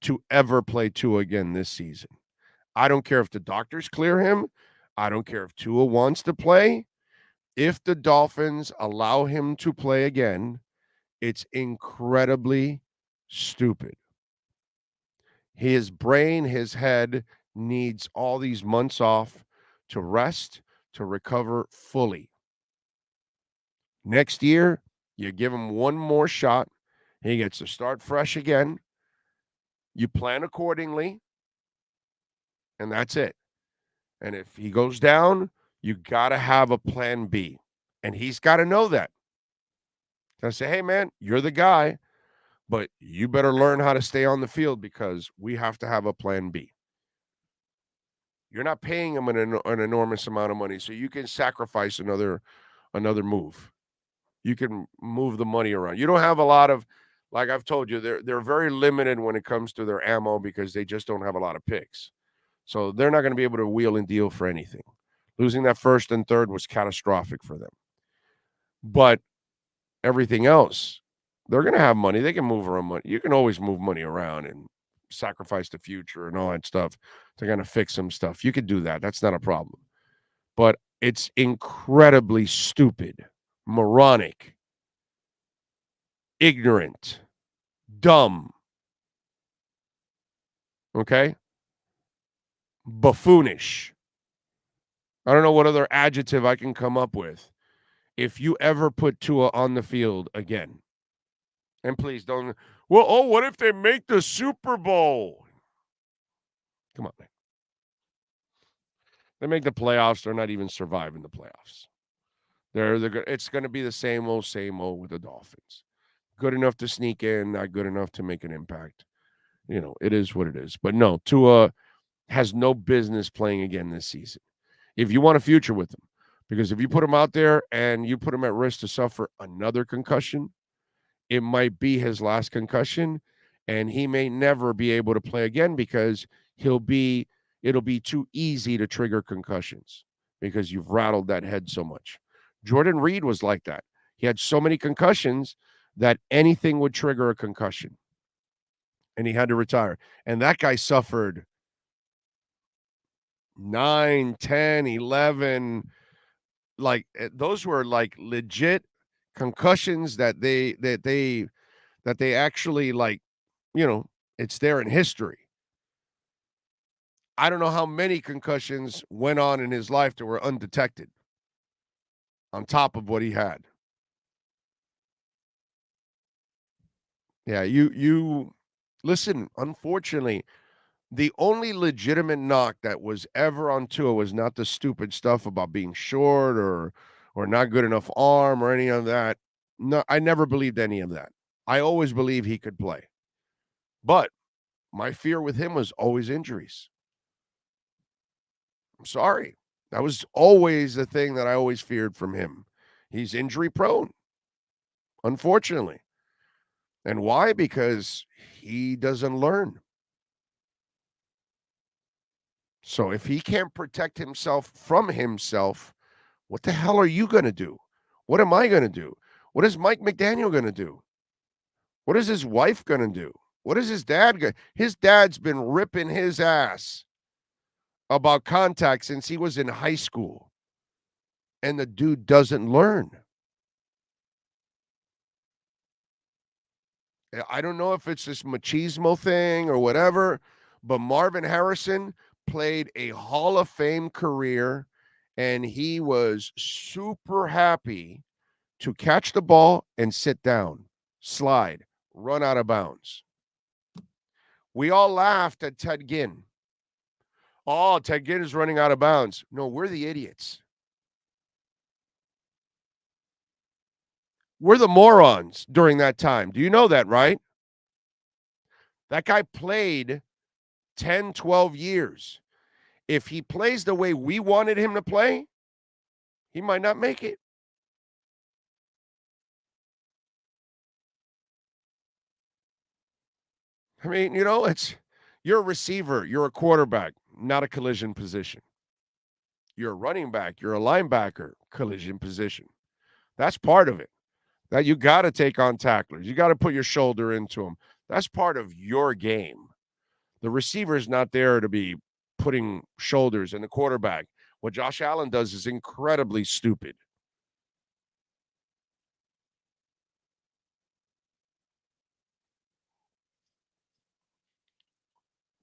to ever play Tua again this season. I don't care if the doctors clear him. I don't care if Tua wants to play. If the Dolphins allow him to play again, it's incredibly stupid. His brain, his head needs all these months off to rest, to recover fully. Next year, you give him one more shot. He gets to start fresh again. You plan accordingly, and that's it. And if he goes down, you got to have a plan B. And he's got to know that. I say, hey, man, you're the guy, but you better learn how to stay on the field because we have to have a plan B. You're not paying him an enormous amount of money, so you can sacrifice another move. You can move the money around. You don't have a lot of, like I've told you, they're very limited when it comes to their ammo because they just don't have a lot of picks. So they're not going to be able to wheel and deal for anything. Losing that first and third was catastrophic for them. But everything else, they're going to have money. They can move around money. You can always move money around and sacrifice the future and all that stuff to kind of fix some stuff. You could do that. That's not a problem. But it's incredibly stupid, moronic, ignorant, dumb. Okay? Buffoonish. I don't know what other adjective I can come up with. If you ever put Tua on the field again, and please don't, what if they make the Super Bowl? Come on, man. They make the playoffs, they're not even surviving the playoffs. It's going to be the same old with the Dolphins. Good enough to sneak in, not good enough to make an impact. You know, it is what it is. But no, Tua has no business playing again this season. If you want a future with him, because if you put him out there and you put him at risk to suffer another concussion, it might be his last concussion, and he may never be able to play again because it'll be too easy to trigger concussions because you've rattled that head so much. Jordan Reed was like that. He had so many concussions that anything would trigger a concussion, and he had to retire. And that guy suffered 9, 10, 11, like those were like legit concussions that they actually, like, you know, it's there in history. I don't know how many concussions went on in his life that were undetected on top of what he had. Yeah, you listen, unfortunately, the only legitimate knock that was ever on Tua was not the stupid stuff about being short or not good enough arm or any of that. No, I never believed any of that. I always believed he could play. But my fear with him was always injuries. I'm sorry. That was always the thing that I always feared from him. He's injury prone, unfortunately. And why? Because he doesn't learn. So if he can't protect himself from himself, what the hell are you going to do? What am I going to do? What is Mike McDaniel going to do? What is his wife going to do? What is his dad going to do? His dad's been ripping his ass about contact since he was in high school. And the dude doesn't learn. I don't know if it's this machismo thing or whatever, but Marvin Harrison played a Hall of Fame career, and he was super happy to catch the ball and sit down, slide, run out of bounds. We all laughed at Ted Ginn. Oh, Ted Ginn is running out of bounds. No, we're the idiots. We're the morons during that time. Do you know that, right? That guy played 10, 12 years. If he plays the way we wanted him to play, he might not make it. I mean, you're a receiver, you're a quarterback, not a collision position. You're a running back, you're a linebacker, collision position. That's part of it. That you got to take on tacklers. You got to put your shoulder into them. That's part of your game. The receiver is not there to be putting shoulders in the quarterback. What Josh Allen does is incredibly stupid.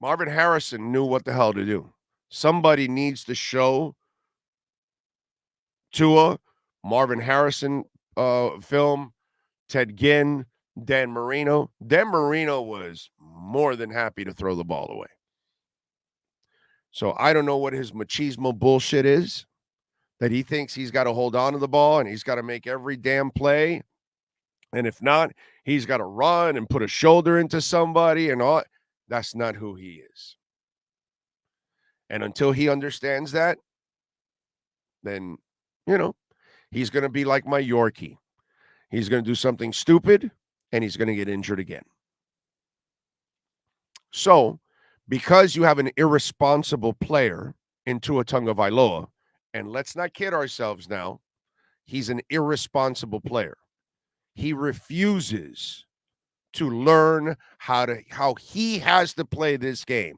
Marvin Harrison knew what the hell to do. Somebody needs to show Tua, Marvin Harrison film, Ted Ginn, Dan Marino. Dan Marino was more than happy to throw the ball away. So I don't know what his machismo bullshit is, that he thinks he's got to hold on to the ball and he's got to make every damn play. And if not, he's got to run and put a shoulder into somebody and all. That's not who he is. And until he understands that, then, he's going to be like my Yorkie. He's going to do something stupid and he's going to get injured again. So, because you have an irresponsible player in Tua Tagovailoa, and let's not kid ourselves now, he's an irresponsible player. He refuses to learn how he has to play this game.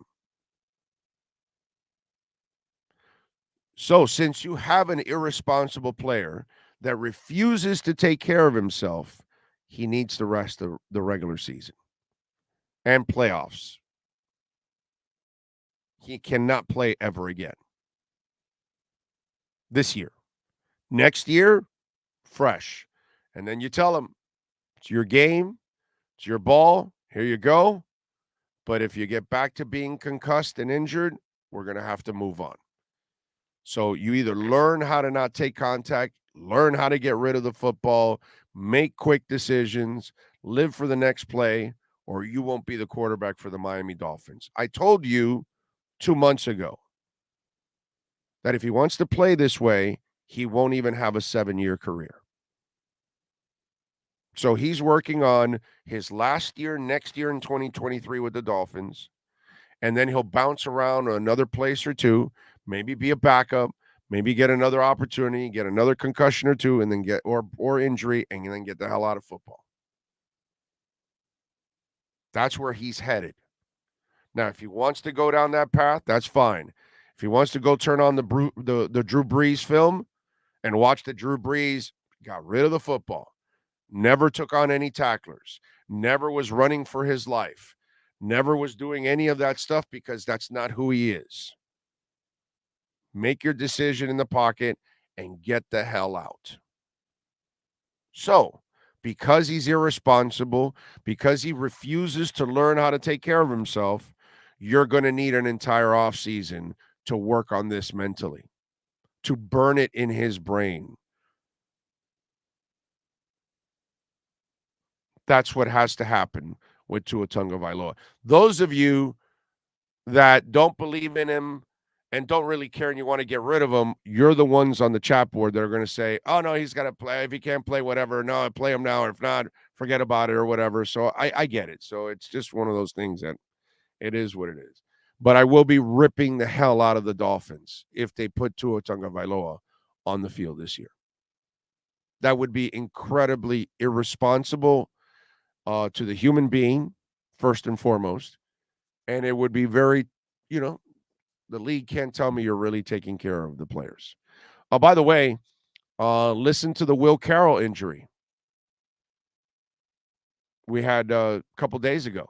So, since you have an irresponsible player that refuses to take care of himself, he needs to rest the regular season and playoffs. He cannot play ever again. This year. Next year, fresh. And then you tell him, it's your game, it's your ball, here you go. But if you get back to being concussed and injured, we're going to have to move on. So you either learn how to not take contact, learn how to get rid of the football, make quick decisions, live for the next play, or you won't be the quarterback for the Miami Dolphins. I told you 2 months ago that if he wants to play this way, he won't even have a 7-year career. So he's working on his last year, next year in 2023 with the Dolphins, and then he'll bounce around another place or two, maybe be a backup, maybe get another opportunity, get another concussion or two, and then get or injury, and then get the hell out of football. That's where he's headed. Now, if he wants to go down that path, that's fine. If he wants to go turn on the Drew Brees film and watch the Drew Brees got rid of the football, never took on any tacklers, never was running for his life, never was doing any of that stuff, because that's not who he is. Make your decision in the pocket and get the hell out. So, because he's irresponsible, because he refuses to learn how to take care of himself, you're going to need an entire offseason to work on this mentally, to burn it in his brain. That's what has to happen with Tua Tagovailoa. Those of you that don't believe in him and don't really care and you want to get rid of him, you're the ones on the chat board that are going to say, oh, no, he's got to play. If he can't play, whatever. No, play him now. Or if not, forget about it or whatever. So I get it. So it's just one of those things that it is what it is. But I will be ripping the hell out of the Dolphins if they put Tua Tagovailoa on the field this year. That would be incredibly irresponsible to the human being, first and foremost. And it would be very, the league can't tell me you're really taking care of the players. By the way, listen to the Will Carroll injury we had a couple days ago.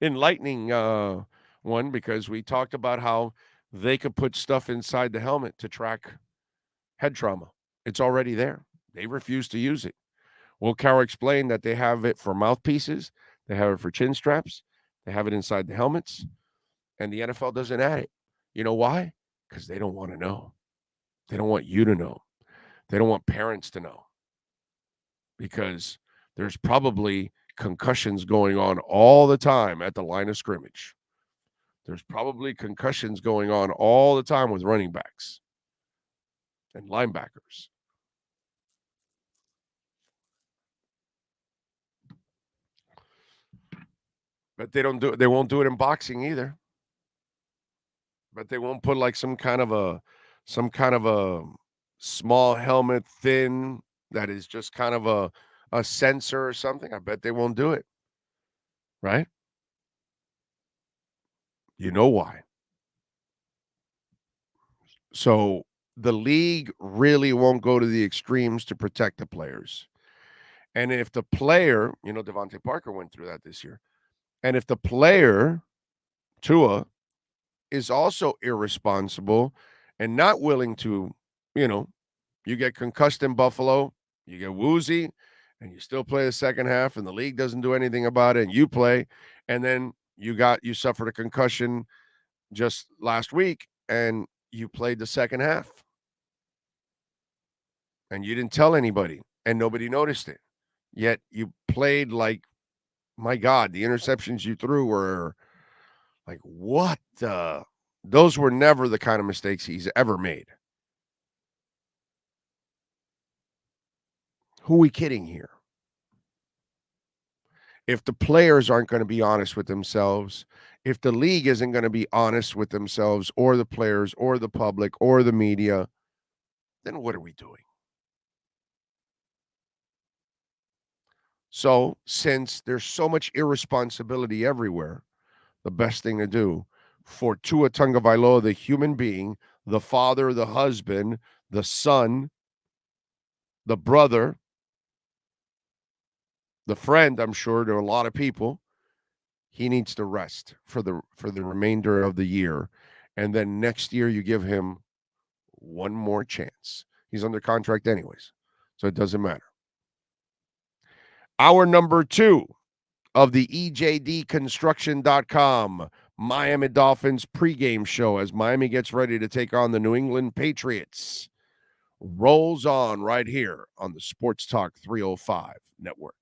Enlightening one, because we talked about how they could put stuff inside the helmet to track head trauma. It's already there. They refuse to use it. Will Carroll explained that they have it for mouthpieces, they have it for chin straps, they have it inside the helmets, and the NFL doesn't add it. You know why? Because they don't want to know. They don't want you to know. They don't want parents to know. Because there's probably concussions going on all the time at the line of scrimmage. There's probably concussions going on all the time with running backs and linebackers. But they won't do it in boxing either. But they won't put like some kind of a small helmet, thin, that is just kind of a sensor or something. I bet they won't do it. Right? You know why. So the league really won't go to the extremes to protect the players. And if the player, Devontae Parker went through that this year. And if the player, Tua, is also irresponsible and not willing to, you get concussed in Buffalo, you get woozy, and you still play the second half, and the league doesn't do anything about it, and you play, and then you suffered a concussion just last week, and you played the second half. And you didn't tell anybody, and nobody noticed it. Yet you played like, my God, the interceptions you threw were like, what? Those were never the kind of mistakes he's ever made. Who are we kidding here? If the players aren't going to be honest with themselves, if the league isn't going to be honest with themselves or the players or the public or the media, then what are we doing? So, since there's so much irresponsibility everywhere, the best thing to do for Tua Tagovailoa, the human being, the father, the husband, the son, the brother, the friend, I'm sure to a lot of people, he needs to rest for the remainder of the year. And then next year you give him one more chance. He's under contract anyways, so it doesn't matter. Hour number 2 of the EJDconstruction.com Miami Dolphins pregame show as Miami gets ready to take on the New England Patriots rolls on right here on the Sports Talk 305 network.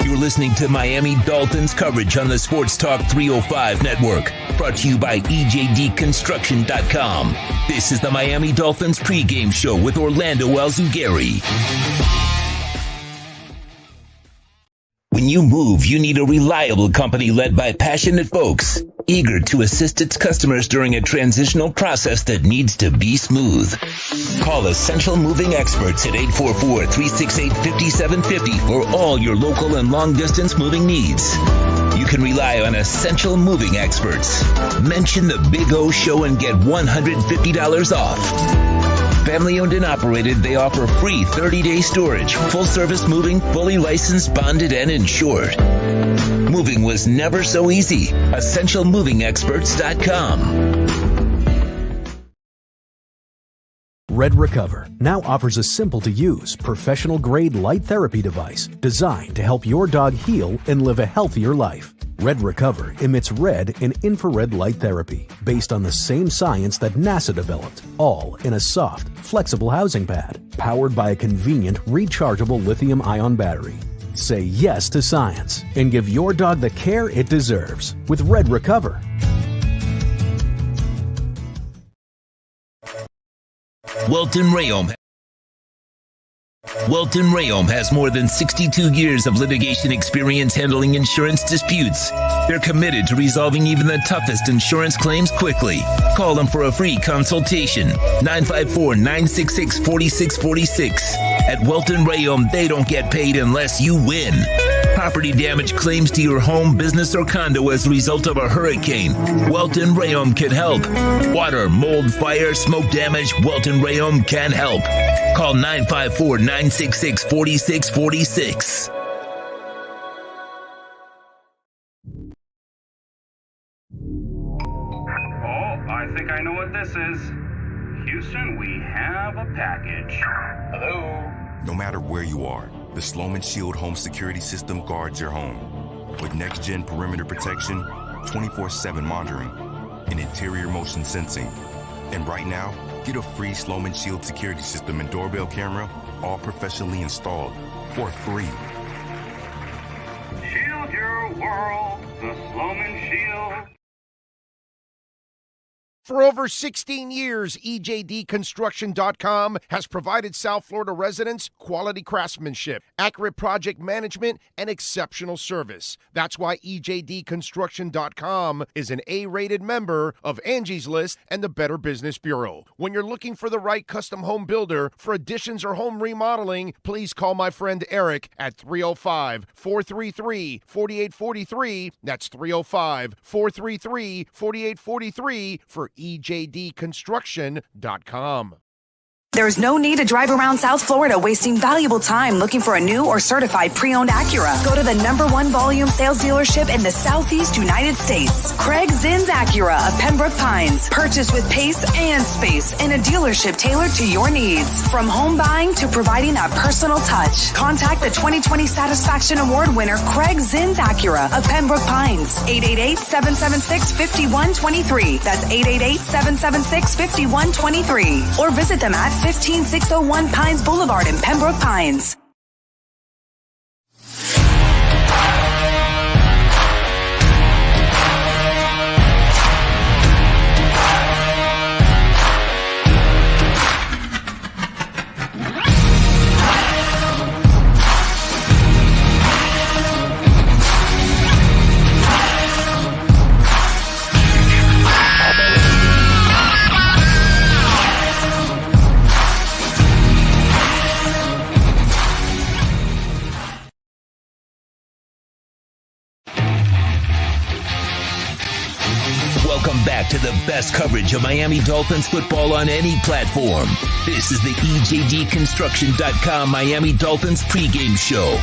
You're listening to Miami Dolphins coverage on the Sports Talk 305 network, brought to you by EJDconstruction.com. This is the Miami Dolphins pregame show with Orlando Alzugaray. When you move, you need a reliable company led by passionate folks, eager to assist its customers during a transitional process that needs to be smooth. Call Essential Moving Experts at 844-368-5750 for all your local and long-distance moving needs. You can rely on Essential Moving Experts. Mention the Big O Show and get $150 off. Family owned and operated, they offer free 30-day storage, full-service moving, fully licensed, bonded, and insured. Moving was never so easy. EssentialMovingExperts.com. Red Recover now offers a simple-to-use, professional-grade light therapy device designed to help your dog heal and live a healthier life. Red Recover emits red and infrared light therapy based on the same science that NASA developed, all in a soft, flexible housing pad powered by a convenient, rechargeable lithium-ion battery. Say yes to science and give your dog the care it deserves with Red Recover. Welton Rayom has more than 62 years of litigation experience handling insurance disputes. They're committed to resolving even the toughest insurance claims quickly. Call them for a free consultation. 954-966-4646. At Welton Rayom, they don't get paid unless you win. Property damage claims to your home, business, or condo as a result of a hurricane. Welton Rayom can help. Water, mold, fire, smoke damage, Welton Rayom can help. Call 954-966-4646. I think I know what this is. Houston, we have a package. Hello? No matter where you are, the Sloman Shield home security system guards your home. With next-gen perimeter protection, 24/7 monitoring, and interior motion sensing. And right now, get a free Sloman Shield security system and doorbell camera, all professionally installed, for free. Shield world, the Sloman Shield. For over 16 years, EJDConstruction.com has provided South Florida residents quality craftsmanship, accurate project management, and exceptional service. That's why EJDConstruction.com is an A-rated member of Angie's List and the Better Business Bureau. When you're looking for the right custom home builder for additions or home remodeling, please call my friend Eric at 305-433-4843. That's 305-433-4843 for EJDConstruction.com. There's no need to drive around South Florida wasting valuable time looking for a new or certified pre-owned Acura. Go to the #1 volume sales dealership in the Southeast United States. Craig Zinn's Acura of Pembroke Pines. Purchase with pace and space in a dealership tailored to your needs. From home buying to providing that personal touch. Contact the 2020 Satisfaction Award winner Craig Zinn's Acura of Pembroke Pines. 888-776-5123. That's 888-776-5123. Or visit them at 15601 Pines Boulevard in Pembroke Pines. Welcome back to the best coverage of Miami Dolphins football on any platform. This is the EJDConstruction.com Miami Dolphins Pregame Show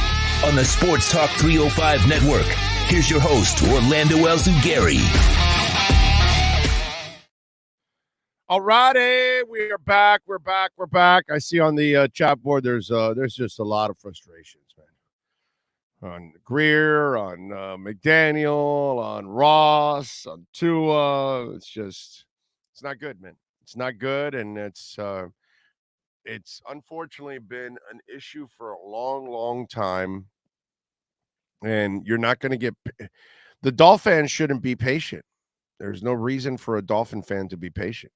on the Sports Talk 305 Network. Here's your host, Orlando Alzugaray. All righty, we are back. We're back. I see on the chat board there's just a lot of frustrations, man. On Greer, on McDaniel, on Ross, on Tua. It's not good, man. It's not good, and it's unfortunately been an issue for a long, long time. And you're not going to get – the Dolphin fans shouldn't be patient. There's no reason for a Dolphin fan to be patient.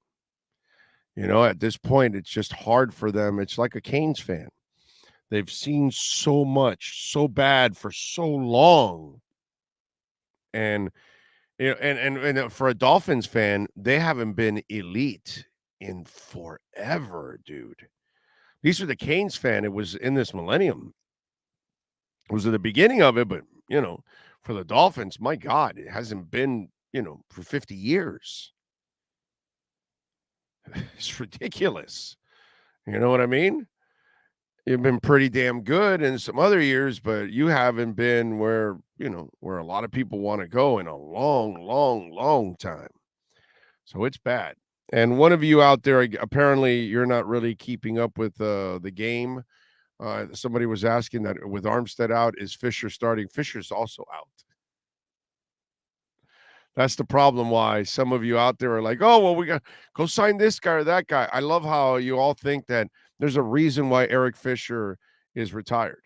You know, at this point, it's just hard for them. It's like a Canes fan. They've seen so much, so bad for so long. And you know, and for a Dolphins fan, they haven't been elite in forever, dude. These are the Canes fan. It was in this millennium. It was at the beginning of it, but you know, for the Dolphins, my God, it hasn't been, you know, for 50 years. It's ridiculous. You know what I mean? You've been pretty damn good in some other years, but you haven't been where, you know, where a lot of people want to go in a long, long, long time. So it's bad. And one of you out there, apparently you're not really keeping up with the game. Somebody was asking that with Armstead out, is Fisher starting? Fisher's also out. That's the problem why some of you out there are like, oh, well, we got go sign this guy or that guy. I love how you all think that there's a reason why Eric Fisher is retired.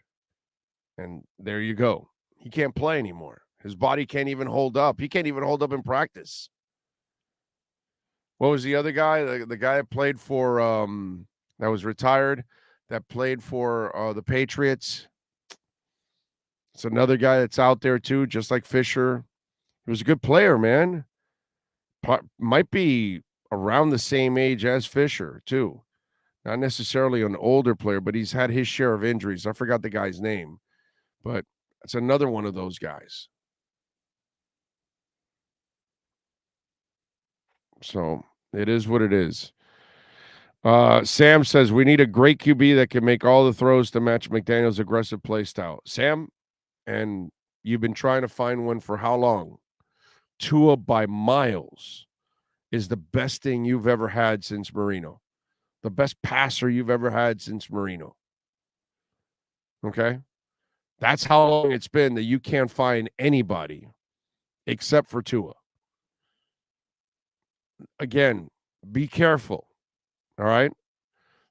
And there you go. He can't play anymore. His body can't even hold up. He can't even hold up in practice. What was the other guy? The guy that played for that was retired, that played for the Patriots. It's another guy that's out there too, just like Fisher. He was a good player, man. Might be around the same age as Fisher, too. Not necessarily an older player, but he's had his share of injuries. I forgot the guy's name, but it's another one of those guys. So it is what it is. Sam says, we need a great QB that can make all the throws to match McDaniel's aggressive play style. Sam, and you've been trying to find one for how long? Tua by miles is the best thing you've ever had since Marino. The best passer you've ever had since Marino. Okay? That's how long it's been that you can't find anybody except for Tua. Again, be careful. All right?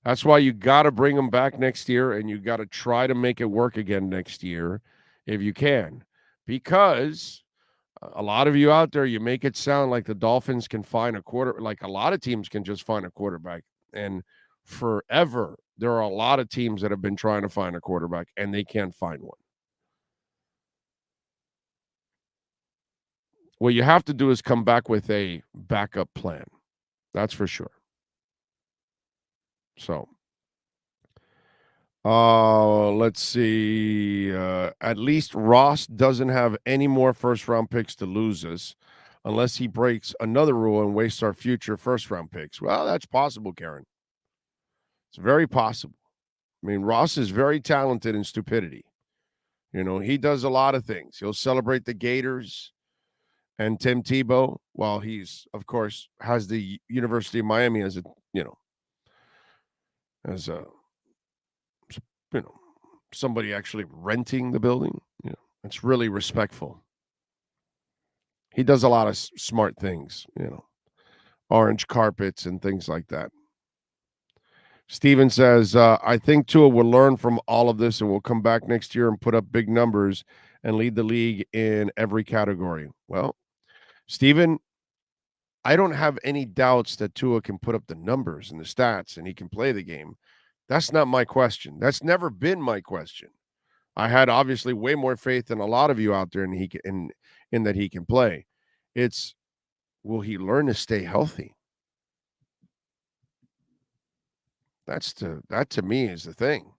That's why you got to bring him back next year, and you got to try to make it work again next year if you can. because a lot of you out there, you make it sound like the Dolphins can find a like a lot of teams can just find a quarterback. And forever, there are a lot of teams that have been trying to find a quarterback, and they can't find one. What you have to do is come back with a backup plan. That's for sure. So, let's see. At least Ross doesn't have any more first-round picks to lose us unless he breaks another rule and wastes our future first-round picks. Well, that's possible, Karen. It's very possible. I mean, Ross is very talented in stupidity. You know, he does a lot of things. He'll celebrate the Gators and Tim Tebow while he's, of course, has the University of Miami as a, somebody actually renting the building. It's really respectful. He does a lot of smart things, orange carpets and things like that. Steven says, I think Tua will learn from all of this and will come back next year and put up big numbers and lead the league in every category. Well, Steven, I don't have any doubts that Tua can put up the numbers and the stats and he can play the game. That's not my question. That's never been my question. I had obviously way more faith than a lot of you out there in that he can play. It's, will he learn to stay healthy? That to me is the thing.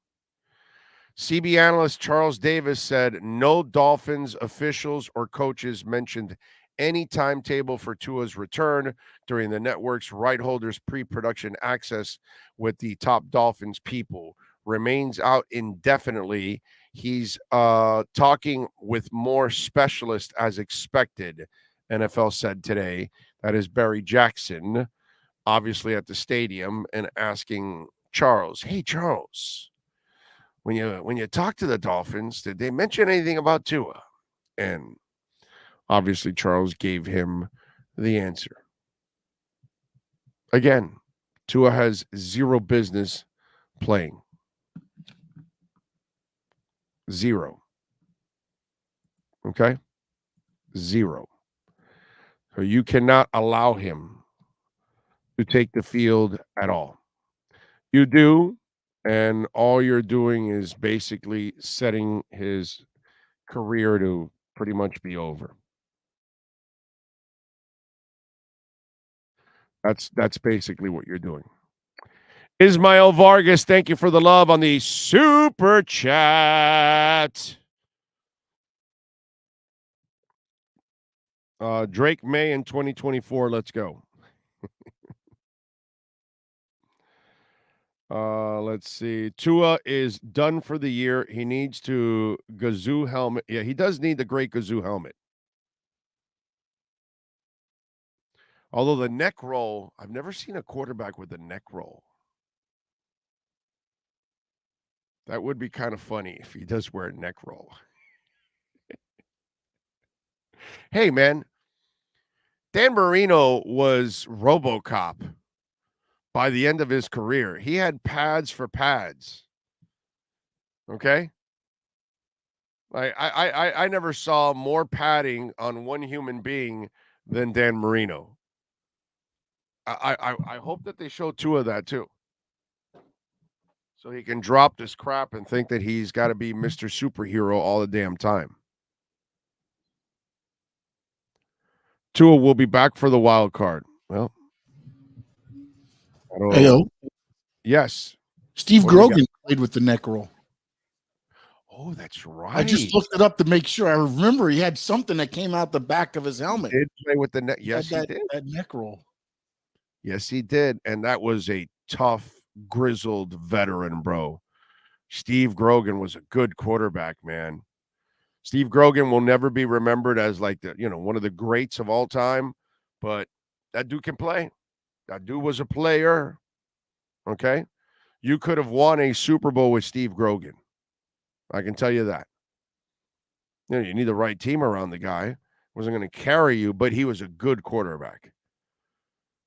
CB analyst Charles Davis said no Dolphins officials or coaches mentioned any timetable for Tua's return during the network's right holders pre-production access with the top Dolphins people. Remains out indefinitely. He's talking with more specialists as expected, NFL said today. That is Barry Jackson, obviously at the stadium, and asking Charles, hey, Charles, when you talk to the Dolphins, did they mention anything about Tua? And obviously Charles gave him the answer. Again, Tua has zero business playing. Zero. Okay? Zero. So you cannot allow him to take the field at all. You do, and all you're doing is basically setting his career to pretty much be over. That's basically what you're doing. Ismael Vargas, thank you for the love on the super chat. Drake May in 2024, let's go. Let's see. Tua is done for the year. He needs to Gazoo helmet. Yeah, he does need the great Gazoo helmet. Although the neck roll, I've never seen a quarterback with a neck roll. That would be kind of funny if he does wear a neck roll. Hey, man. Dan Marino was RoboCop by the end of his career. He had pads for pads. Okay? I never saw more padding on one human being than Dan Marino. I hope that they show Tua that too. So he can drop this crap and think that he's got to be Mr. Superhero all the damn time. Tua will be back for the wild card. Well, I don't know. Hey, yes. Steve Grogan played with the neck roll. Oh, that's right. I just looked it up to make sure. I remember he had something that came out the back of his helmet. He did play with the neck. Yes, he did. That neck roll. Yes, he did. And that was a tough, grizzled veteran, bro. Steve Grogan was a good quarterback, man. Steve Grogan will never be remembered as like one of the greats of all time, but that dude can play. That dude was a player. Okay? You could have won a Super Bowl with Steve Grogan. I can tell you that. You need the right team around the guy. Wasn't going to carry you, but he was a good quarterback.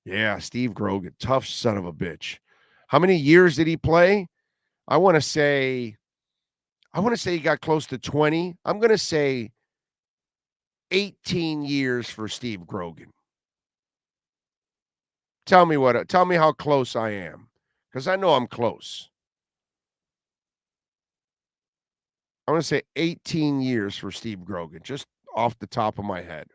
Yeah, Steve Grogan, tough son of a bitch. How many years did he play? I want to say he got close to 20. I'm going to say 18 years for Steve Grogan. Tell me how close I am, because I know I'm close. I'm going to say 18 years for Steve Grogan, just off the top of my head.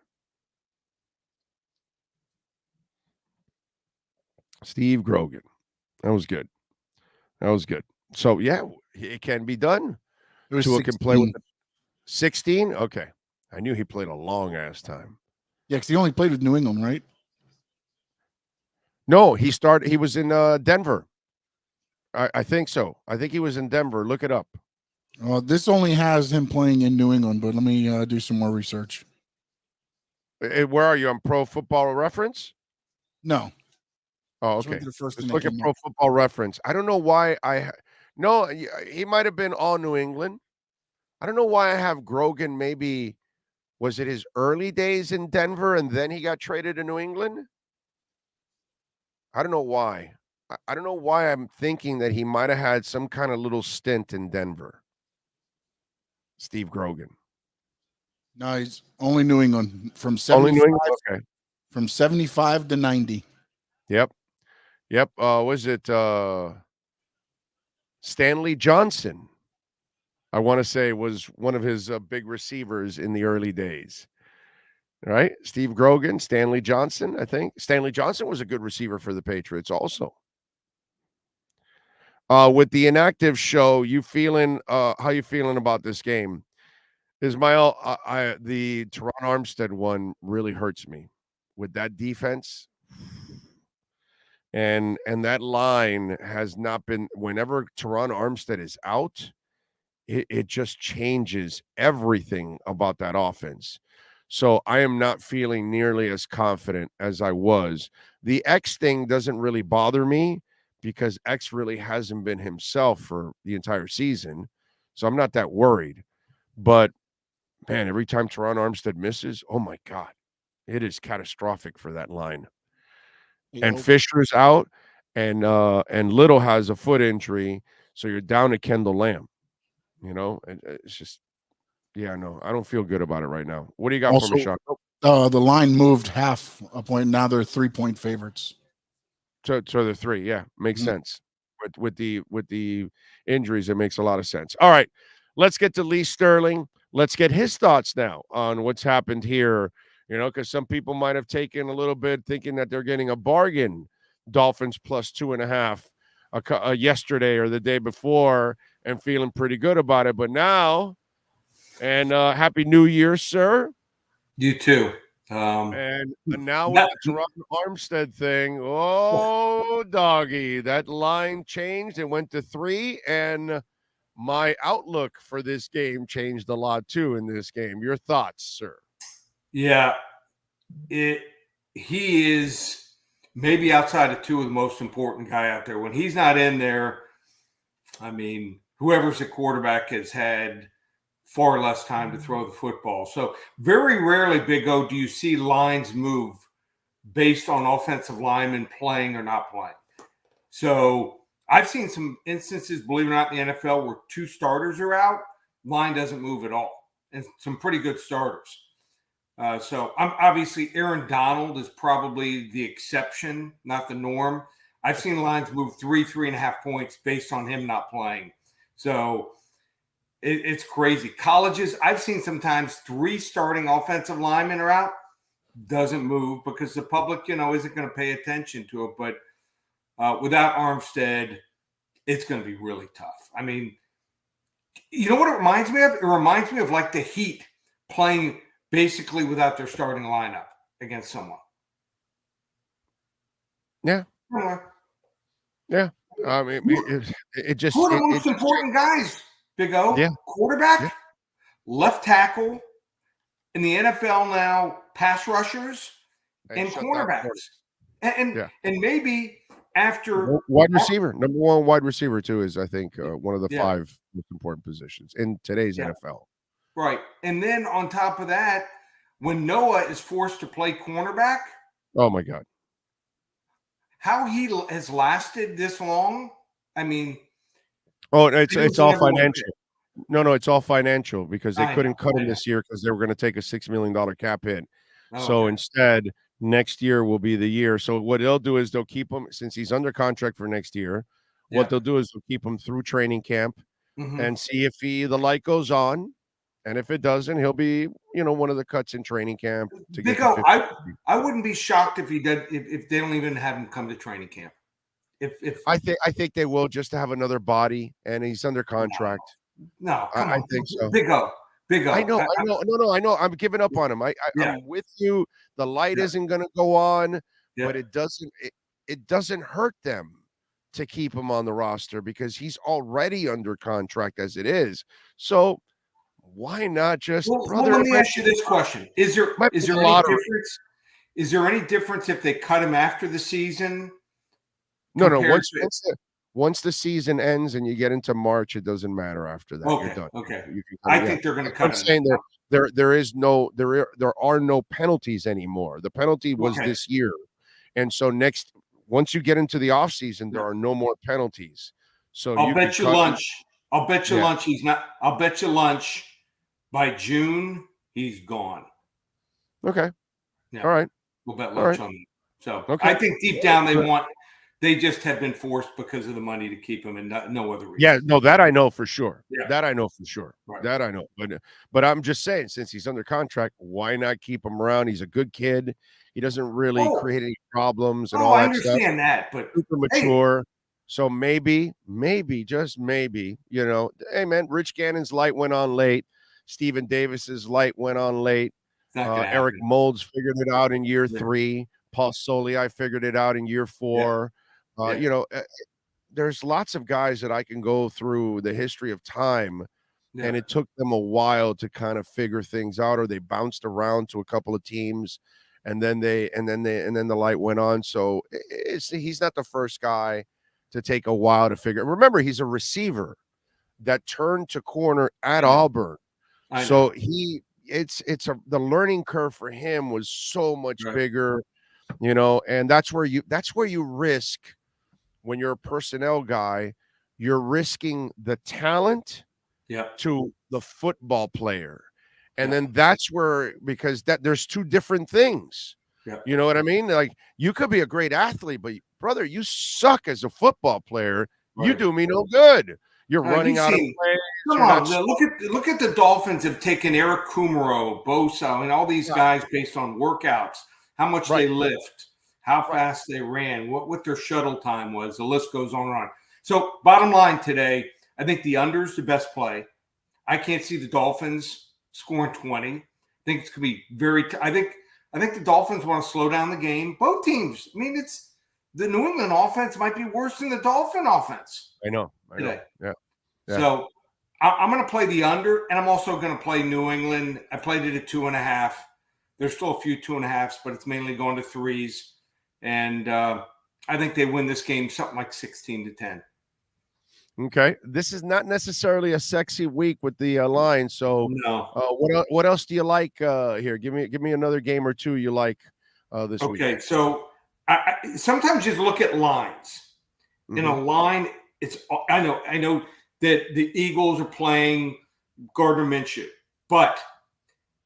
Steve Grogan. That was good. So, yeah, it can be done. Tua can play with 16? Okay. I knew he played a long-ass time. Yeah, because he only played with New England, right? No, he was in Denver. I think so. I think he was in Denver. Look it up. This only has him playing in New England, but let me do some more research. Where are you, on Pro Football Reference? No. Oh, okay. Let's look at Pro Football Reference. I don't know why no, he might have been all New England. I don't know why I have Grogan. Maybe was it his early days in Denver and then he got traded to New England? I don't know why. I don't know why I'm thinking that he might have had some kind of little stint in Denver. Steve Grogan. No, he's only New England from 75 to 90. Yep. Was it Stanley Johnson? I want to say was one of his big receivers in the early days. Right? Steve Grogan, Stanley Johnson, I think. Stanley Johnson was a good receiver for the Patriots also. With the inactive show, how you feeling about this game? Ismail, the Teron Armstead one really hurts me with that defense. And that line has not been, whenever Teron Armstead is out, it just changes everything about that offense. So I am not feeling nearly as confident as I was. The X thing doesn't really bother me because X really hasn't been himself for the entire season. So I'm not that worried. But, man, every time Teron Armstead misses, oh, my God, it is catastrophic for that line. And Fisher's out, and Little has a foot injury, so you're down to Kendall Lamb. It's just, yeah, no, I don't feel good about it right now. What do you got for me, Sean? The line moved half a point. Now they're 3-point favorites. So they're 3. Yeah, makes sense. With the injuries, it makes a lot of sense. All right, let's get to Lee Sterling. Let's get his thoughts now on what's happened here. Because some people might have taken a little bit thinking that they're getting a bargain. Dolphins plus 2.5 yesterday or the day before and feeling pretty good about it. But now, and Happy New Year, sir. You too. And now with the Teron Armstead thing, oh, doggy, that line changed. It went to 3, and my outlook for this game changed a lot, too, in this game. Your thoughts, sir? Yeah, he is maybe outside of Tua the most important guy out there. When he's not in there, I mean, whoever's at quarterback has had far less time to throw the football. So very rarely, Big O, do you see lines move based on offensive linemen playing or not playing. So I've seen some instances, believe it or not, in the NFL where 2 starters are out, line doesn't move at all, and some pretty good starters. So I'm obviously Aaron Donald is probably the exception, not the norm. I've seen lines move 3.5 points based on him not playing. So it's crazy. Colleges, I've seen sometimes 3 starting offensive linemen are out, doesn't move because the public, isn't going to pay attention to it. But without Armstead, it's going to be really tough. I mean, you know what it reminds me of? It reminds me of like the Heat playing basically without their starting lineup against someone. Yeah. Yeah. I mean, it just. Who are the most important guys, Big O? Yeah. Quarterback, left tackle, in the NFL now, pass rushers and cornerbacks. And maybe after wide receiver, number 1 wide receiver too is I think one of the 5 most important positions in today's NFL. Right. And then on top of that, when Noah is forced to play cornerback. Oh my God. How he has lasted this long. I mean. Oh, it's all financial. No, it's all financial because they I couldn't know, cut I him know. this year because they were going to take a $6 million cap hit. Oh, So okay. instead, next year will be the year. So what they'll do is they'll keep him since he's under contract for next year. Yeah. What they'll do is they'll keep him through training camp and see if the light goes on. And if it doesn't, he'll be, one of the cuts in training camp to get Big the O, 50. I wouldn't be shocked if he did if they don't even have him come to training camp. If I think they will just to have another body, and he's under contract. No, come I on. think so. Big O. I know. No, I know. I'm giving up on him. I'm with you. The light isn't going to go on, but it doesn't hurt them to keep him on the roster because he's already under contract as it is. So why not just? Well, let me ask you this question: Is there any difference? Is there any difference if they cut him after the season? No. Once the season ends and you get into March, it doesn't matter after that. Okay. You're done. Okay. You can I think they're going to cut him. I'm saying there are no penalties anymore. The penalty was this year, and so once you get into the offseason, there are no more penalties. So I'll bet you lunch. I'll bet you lunch. He's not. I'll bet you lunch. By June, he's gone. Okay. Yeah. All right. We'll bet lunch on that. So okay. I think deep down they just have been forced because of the money to keep him and no other reason. Yeah, no, that I know for sure. Yeah. That I know for sure. Right. That I know. But I'm just saying, since he's under contract, why not keep him around? He's a good kid. He doesn't really create any problems and all that stuff. I understand that, but super mature. So maybe, just maybe, hey man, Rich Gannon's light went on late. Stephen Davis's light went on late. Eric Moulds figured it out in year 3. Paul Soliai figured it out in year 4. There's lots of guys that I can go through the history of time, and it took them a while to kind of figure things out, or they bounced around to a couple of teams, and then the light went on. So he's not the first guy to take a while to figure. Remember, he's a receiver that turned to corner at Auburn. So the learning curve for him was so much bigger, and that's where you risk when you're a personnel guy, you're risking the talent to the football player. And then that's where, because there's two different things. You know what I mean? Like, you could be a great athlete, but brother, you suck as a football player. You do me no good. You're running out of plays. Come on, look at the Dolphins have taken Eric Kumaro, Bosa, and all these guys based on workouts, how much they lift, how fast they ran, what their shuttle time was. The list goes on and on. So bottom line today, I think the under's the best play. I can't see the Dolphins scoring 20. I think it's going to be I think the Dolphins want to slow down the game. Both teams. I mean, it's the New England offense might be worse than the Dolphin offense. I know. Today. Yeah. So I'm going to play the under, and I'm also going to play New England. I played it at 2.5. There's still a few 2.5s, but it's mainly going to 3s. And I think they win this game something like 16-10. Okay, this is not necessarily a sexy week with the line. So, no. What else do you like here? Give me another game or two you like this week. Okay, so I sometimes just look at lines. In a line, I know that the Eagles are playing Gardner Minshew, but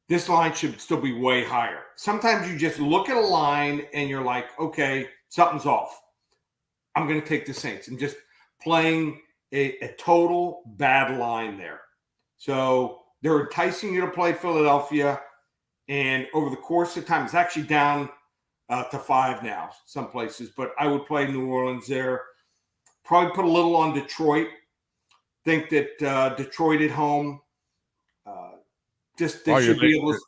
this line should still be way higher. Sometimes you just look at a line and you're like, okay, something's off. I'm going to take the Saints. I'm just playing a total bad line there. So they're enticing you to play Philadelphia, and over the course of time, it's actually down to 5 now, some places, but I would play New Orleans there. Probably put a little on Detroit. Think that Detroit at home, they should be able to.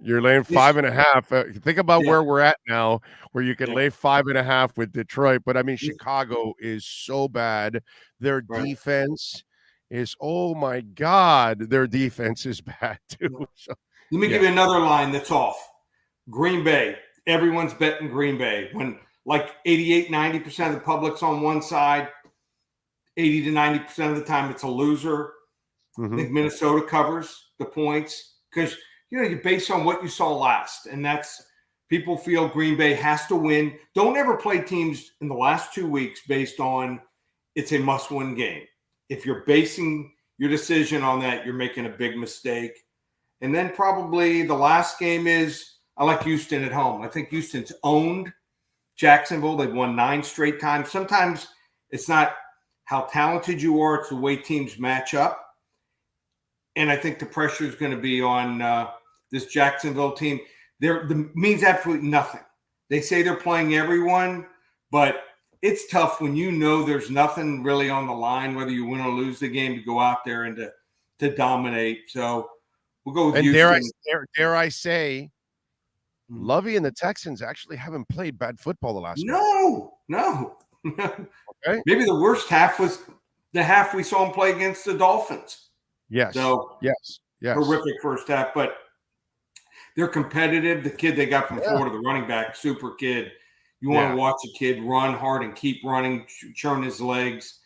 You're laying 5.5. Think about where we're at now, where you can lay 5.5 with Detroit. But I mean, Chicago is so bad. Their defense is, oh my God, their defense is bad too. So, let me give you another line that's off. Green Bay. Everyone's betting Green Bay when like 88, 90% of the public's on one side. 80 to 90% of the time, it's a loser. I think Minnesota covers the points because, you base on what you saw last. And that's people feel Green Bay has to win. Don't ever play teams in the last 2 weeks based on it's a must-win game. If you're basing your decision on that, you're making a big mistake. And then probably the last game is, I like Houston at home. I think Houston's owned Jacksonville. They've won 9 straight times. Sometimes it's not how talented you are, it's the way teams match up. And I think the pressure is going to be on this Jacksonville team. Means absolutely nothing. They say they're playing everyone, but it's tough when you know there's nothing really on the line, whether you win or lose the game, to go out there and to dominate. So we'll go with Houston. Dare I say, Lovey and the Texans actually haven't played bad football the last No. Okay. Maybe the worst half was the half we saw them play against the Dolphins. Yes. So yes. Horrific first half, but they're competitive. The kid they got from Florida, the running back, super kid. You want to watch a kid run hard and keep running, churn his legs,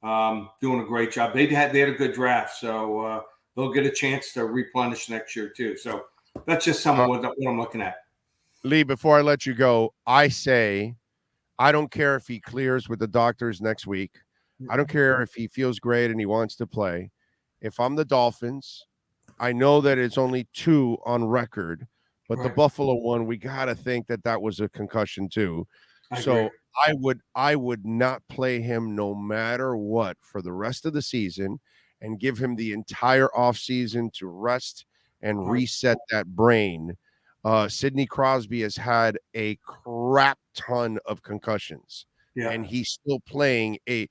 doing a great job. They had a good draft, so they'll get a chance to replenish next year too. So that's just some of what I'm looking at. Lee, before I let you go, I say I don't care if he clears with the doctors next week. I don't care if he feels great and he wants to play. If I'm the Dolphins, I know that it's only 2 on record, but the Buffalo one, we got to think that was a concussion too. So I would not play him no matter what for the rest of the season and give him the entire offseason to rest and reset that brain. Sidney Crosby has had a crap ton of concussions, and he's still playing a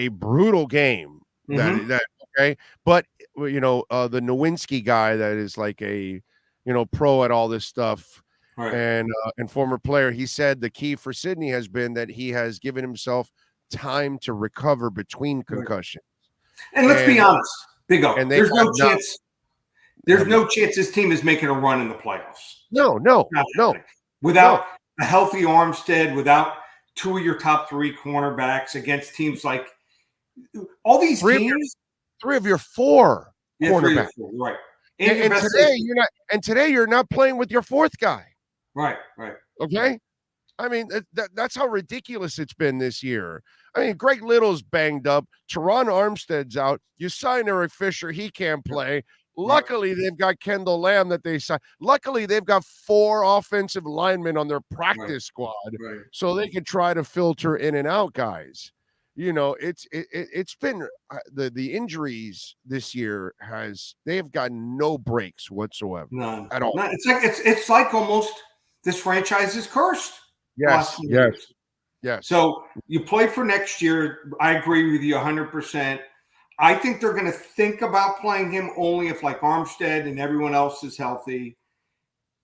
brutal game. Okay, but the Nowinski guy that is like a pro at all this stuff, and former player, he said the key for Sidney has been that he has given himself time to recover between concussions. And let's be honest, Big O, there's no chance. There's no chance this team is making a run in the playoffs. No. Without a healthy Armstead, without 2 of your top 3 cornerbacks against teams like all these teams. 3 of your 4 cornerbacks. 3 of 4, right. And today you're not playing with your 4th guy. Right. Okay. I mean, that's how ridiculous it's been this year. I mean, Greg Little's banged up. Teron Armstead's out. You sign Eric Fisher. He can't play. Luckily, they've got Kendall Lamb that they signed. Luckily, they've got 4 offensive linemen on their practice squad, so they can try to filter in and out guys. It's been the injuries this year they have gotten no breaks whatsoever. None at all. None. It's like almost this franchise is cursed. Yes. So you play for next year. I agree with you 100%. I think they're going to think about playing him only if like Armstead and everyone else is healthy.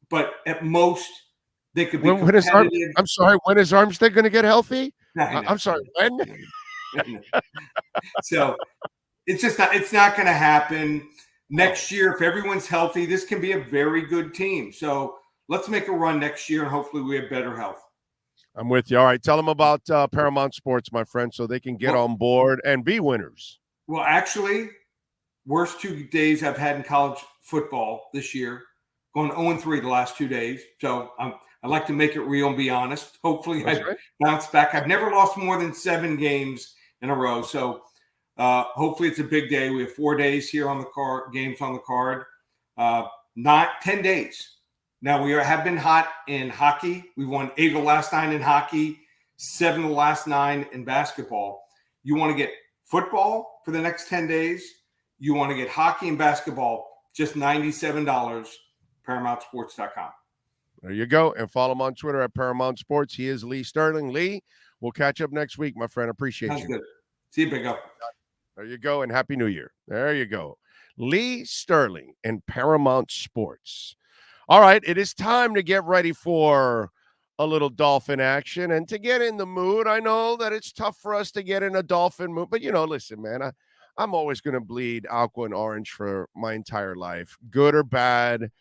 But at most, they could be competitive. I'm sorry, when is Armstead going to get healthy? I'm sorry, when? So it's not going to happen. Next year, if everyone's healthy, this can be a very good team. So let's make a run next year, and hopefully we have better health. I'm with you. All right, tell them about Paramount Sports, my friend, so they can get on board and be winners. Well, actually, worst 2 days I've had in college football this year. Going 0-3 the last 2 days. So I like to make it real and be honest. Hopefully I bounce back. I've never lost more than 7 games in a row. So hopefully it's a big day. We have 4 days here on the card, games on the card. Not 10 days. Now we have been hot in hockey. We've won 8 of the last 9 in hockey, 7 of the last 9 in basketball. You want to get football for the next 10 days. You want to get hockey and basketball, just $97, ParamountSports.com. There you go. And follow him on Twitter at Paramount Sports. He is Lee Sterling. Lee, we'll catch up next week, my friend. Appreciate you. Sounds good. See you, Big Up. There you go. And Happy New Year. There you go. Lee Sterling and Paramount Sports. All right. It is time to get ready for a little Dolphin action and to get in the mood. I know that it's tough for us to get in a Dolphin mood, but listen, man, I'm always going to bleed aqua and orange for my entire life, good or bad.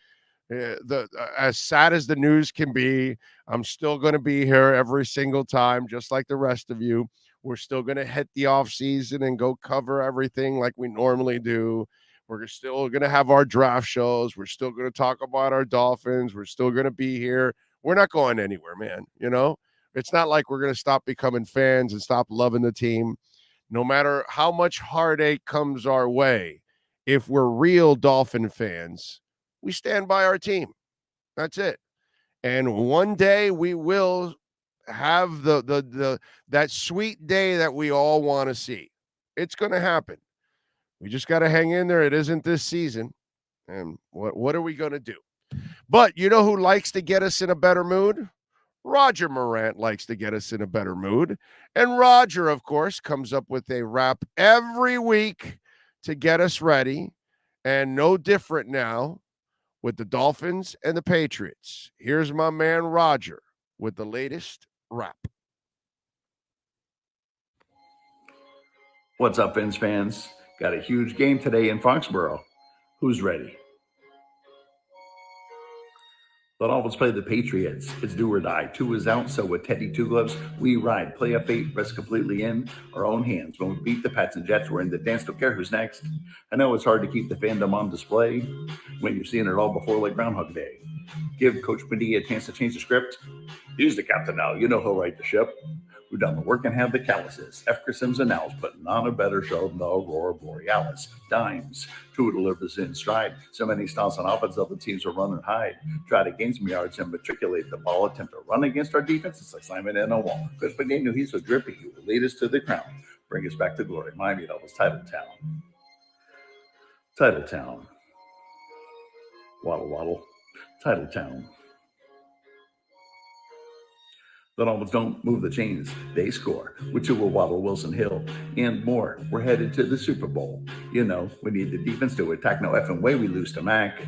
As sad as the news can be, I'm still going to be here every single time, just like the rest of you. We're still going to hit the off season and go cover everything like we normally do. We're still going to have our draft shows. We're still going to talk about our Dolphins. We're still going to be here. We're not going anywhere, man. It's not like we're going to stop becoming fans and stop loving the team. No matter how much heartache comes our way, if we're real Dolphin fans, we stand by our team. That's it. And one day we will have that sweet day that we all want to see. It's going to happen. We just got to hang in there. It isn't this season. And what are we going to do? But you know who likes to get us in a better mood? Roger Morant likes to get us in a better mood. And Roger, of course, comes up with a rap every week to get us ready. And no different now with the Dolphins and the Patriots. Here's my man Roger with the latest rap. What's up, Phinz fans? Got a huge game today in Foxborough. Who's ready? The Dolphins play the Patriots. It's do or die. Two is out, so with Teddy Two Gloves, we ride. Play a fate, rest completely in our own hands. When we beat the Pats and Jets, we're in the dance. Don't care who's next. I know it's hard to keep the fandom on display when you're seeing it all before like Groundhog Day. Give Coach Medea a chance to change the script. He's the captain now. You know he'll right the ship. We've done the work and have the calluses. F. Chris Sims and Now's putting on a better show than the Aurora Borealis. Dimes. Tua delivers in stride. So many styles on offense, other teams will run and hide. Try to gain some yards and matriculate the ball. Attempt to run against our defense. It's like Simon in a wall. Chris Medea knew he's so drippy. He will lead us to the crown. Bring us back to glory. Miami Dolphins, Title Town. Title Town. Waddle, waddle. Title Town. The Dolphins don't move the chains. They score with Tua, Waddle, Wilson, Hill, and more. We're headed to the Super Bowl. You know, we need the defense to attack. No effing way we lose to Mac.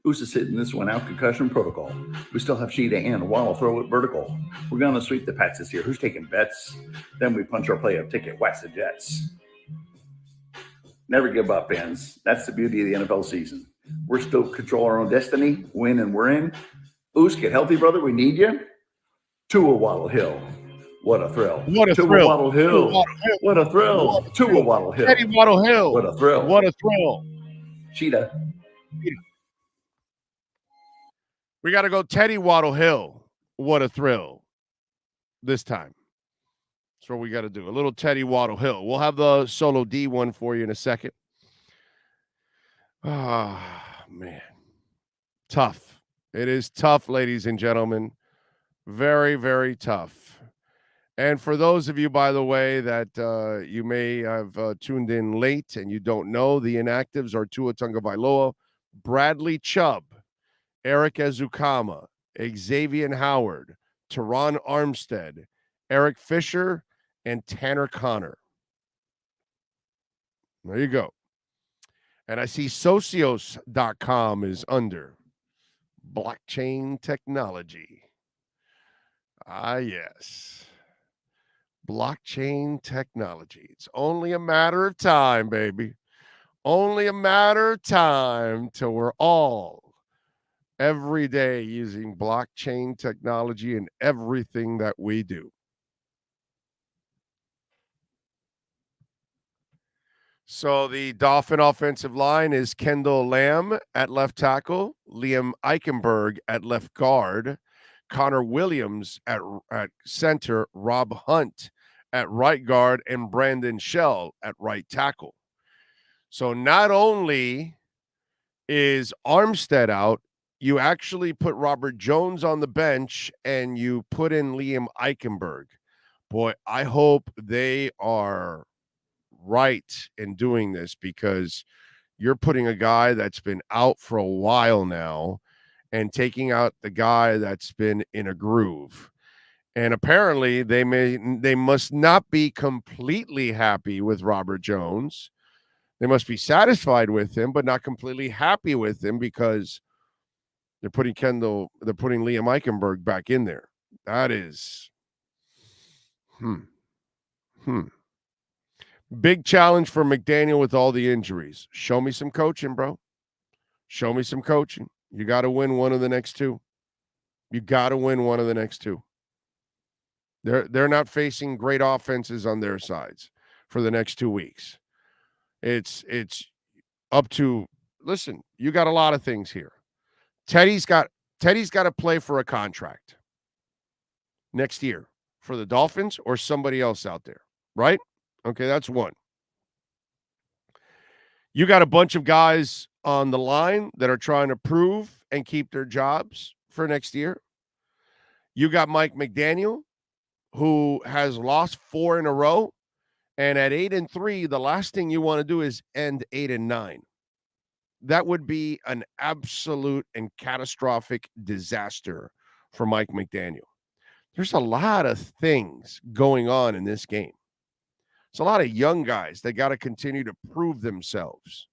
Who's sitting this one out? Concussion protocol. We still have Sheeta and Waddle. Throw it vertical. We're going to sweep the Pats this year. Who's taking bets? Then we punch our play-up ticket. Wax the Jets. Never give up, fans. That's the beauty of the NFL season. We're still control our own destiny. Win and we're in. Oos, get healthy, brother. We need you. Tua, Waddle, Hill. What a thrill. What a Tua, thrill. Waddle, Hill. What a thrill. Tua, Waddle, Hill. Teddy Waddle Hill. What a thrill. What a thrill. Cheetah. We got to go Teddy Waddle Hill. What a thrill. This time. That's what we got to do. A little Teddy Waddle Hill. We'll have the solo D one for you in a second. Ah, man. Tough. It is tough, ladies and gentlemen. Very, very tough. And for those of you, by the way, that you may have tuned in late and you don't know, the inactives are Tua Tagovailoa, Bradley Chubb, Eric Ezukama, Xavier Howard, Teron Armstead, Eric Fisher, and Tanner Connor. There you go. And I see Socios.com is under blockchain technology. Ah, yes. Blockchain technology. It's only a matter of time, baby. Only a matter of time till we're all every day using blockchain technology in everything that we do. So the Dolphin offensive line is Kendall Lamb at left tackle, Liam Eichenberg at left guard, Connor Williams at center, Rob Hunt at right guard, and Brandon Shell at right tackle. So not only is Armstead out, you actually put Robert Jones on the bench and you put in Liam Eichenberg. Boy, I hope they are right in doing this, because you're putting a guy that's been out for a while now and taking out the guy that's been in a groove. And apparently they must not be completely happy with Robert Jones. They must be satisfied with him, but not completely happy with him, because they're putting Liam Eichenberg back in there. That is big challenge for McDaniel with all the injuries. Show me some coaching, bro. Show me some coaching. You got to win one of the next two. You got to win one of the next two. They're not facing great offenses on their sides for the next 2 weeks. It's up to, listen, you got a lot of things here. Teddy's got to play for a contract next year for the Dolphins or somebody else out there, right? Okay, that's one. You got a bunch of guys on the line that are trying to prove and keep their jobs for next year. You got Mike McDaniel, who has lost 4 in a row. And at 8-3, the last thing you want to do is end 8-9. That would be an absolute and catastrophic disaster for Mike McDaniel. There's a lot of things going on in this game. There's a lot of young guys that got to continue to prove themselves.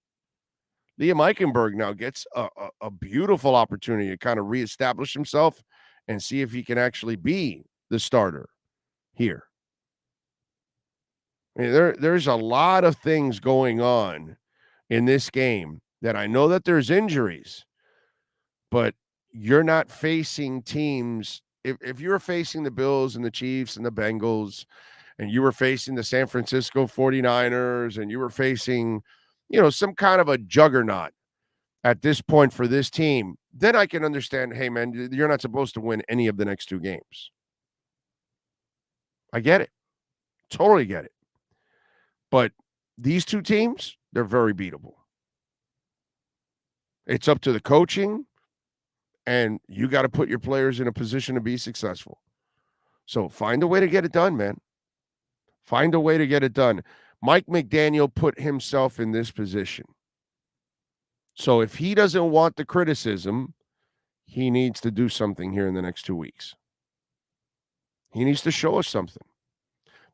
Liam Eichenberg now gets a beautiful opportunity to kind of reestablish himself and see if he can actually be the starter here. I mean, there's a lot of things going on in this game that I know that there's injuries, but you're not facing teams. If you're facing the Bills and the Chiefs and the Bengals, and you were facing the San Francisco 49ers, and you were facing, some kind of a juggernaut at this point for this team, then I can understand, hey, man, you're not supposed to win any of the next 2 games. I get it. Totally get it. But these 2 teams, they're very beatable. It's up to the coaching, and you got to put your players in a position to be successful. So find a way to get it done, man. Find a way to get it done. Mike McDaniel put himself in this position. So if he doesn't want the criticism, he needs to do something here in the next 2 weeks. He needs to show us something.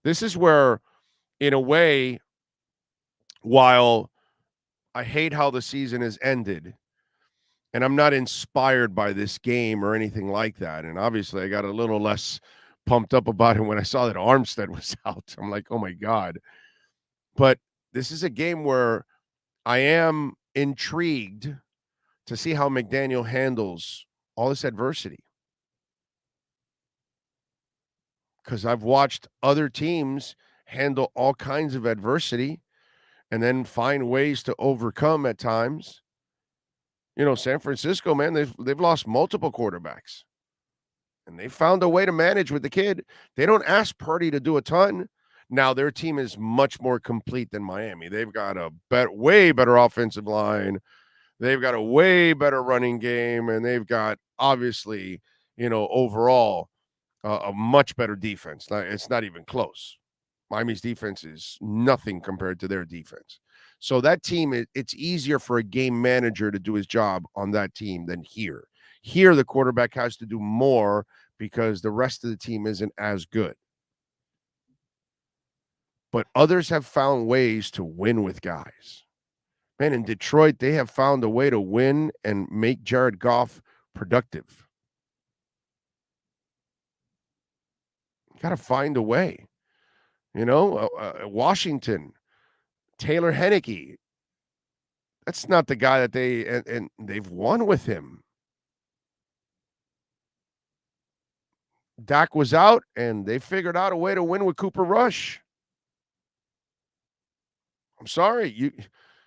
This is where, in a way, while I hate how the season has ended, and I'm not inspired by this game or anything like that, and obviously I got a little less pumped up about it when I saw that Armstead was out. I'm like, oh my God. But this is a game where I am intrigued to see how McDaniel handles all this adversity. Because I've watched other teams handle all kinds of adversity and then find ways to overcome at times. San Francisco, man, they've lost multiple quarterbacks. And they found a way to manage with the kid. They don't ask Purdy to do a ton. Now, their team is much more complete than Miami. They've got a way better offensive line. They've got a way better running game. And they've got, obviously, overall, a much better defense. It's not even close. Miami's defense is nothing compared to their defense. So that team, it's easier for a game manager to do his job on that team than here. Here, the quarterback has to do more because the rest of the team isn't as good. But others have found ways to win with guys. Man, in Detroit, they have found a way to win and make Jared Goff productive. Got to find a way. Washington, Taylor Heineke. That's not the guy that they've won with him. Dak was out, and they figured out a way to win with Cooper Rush. I'm sorry. You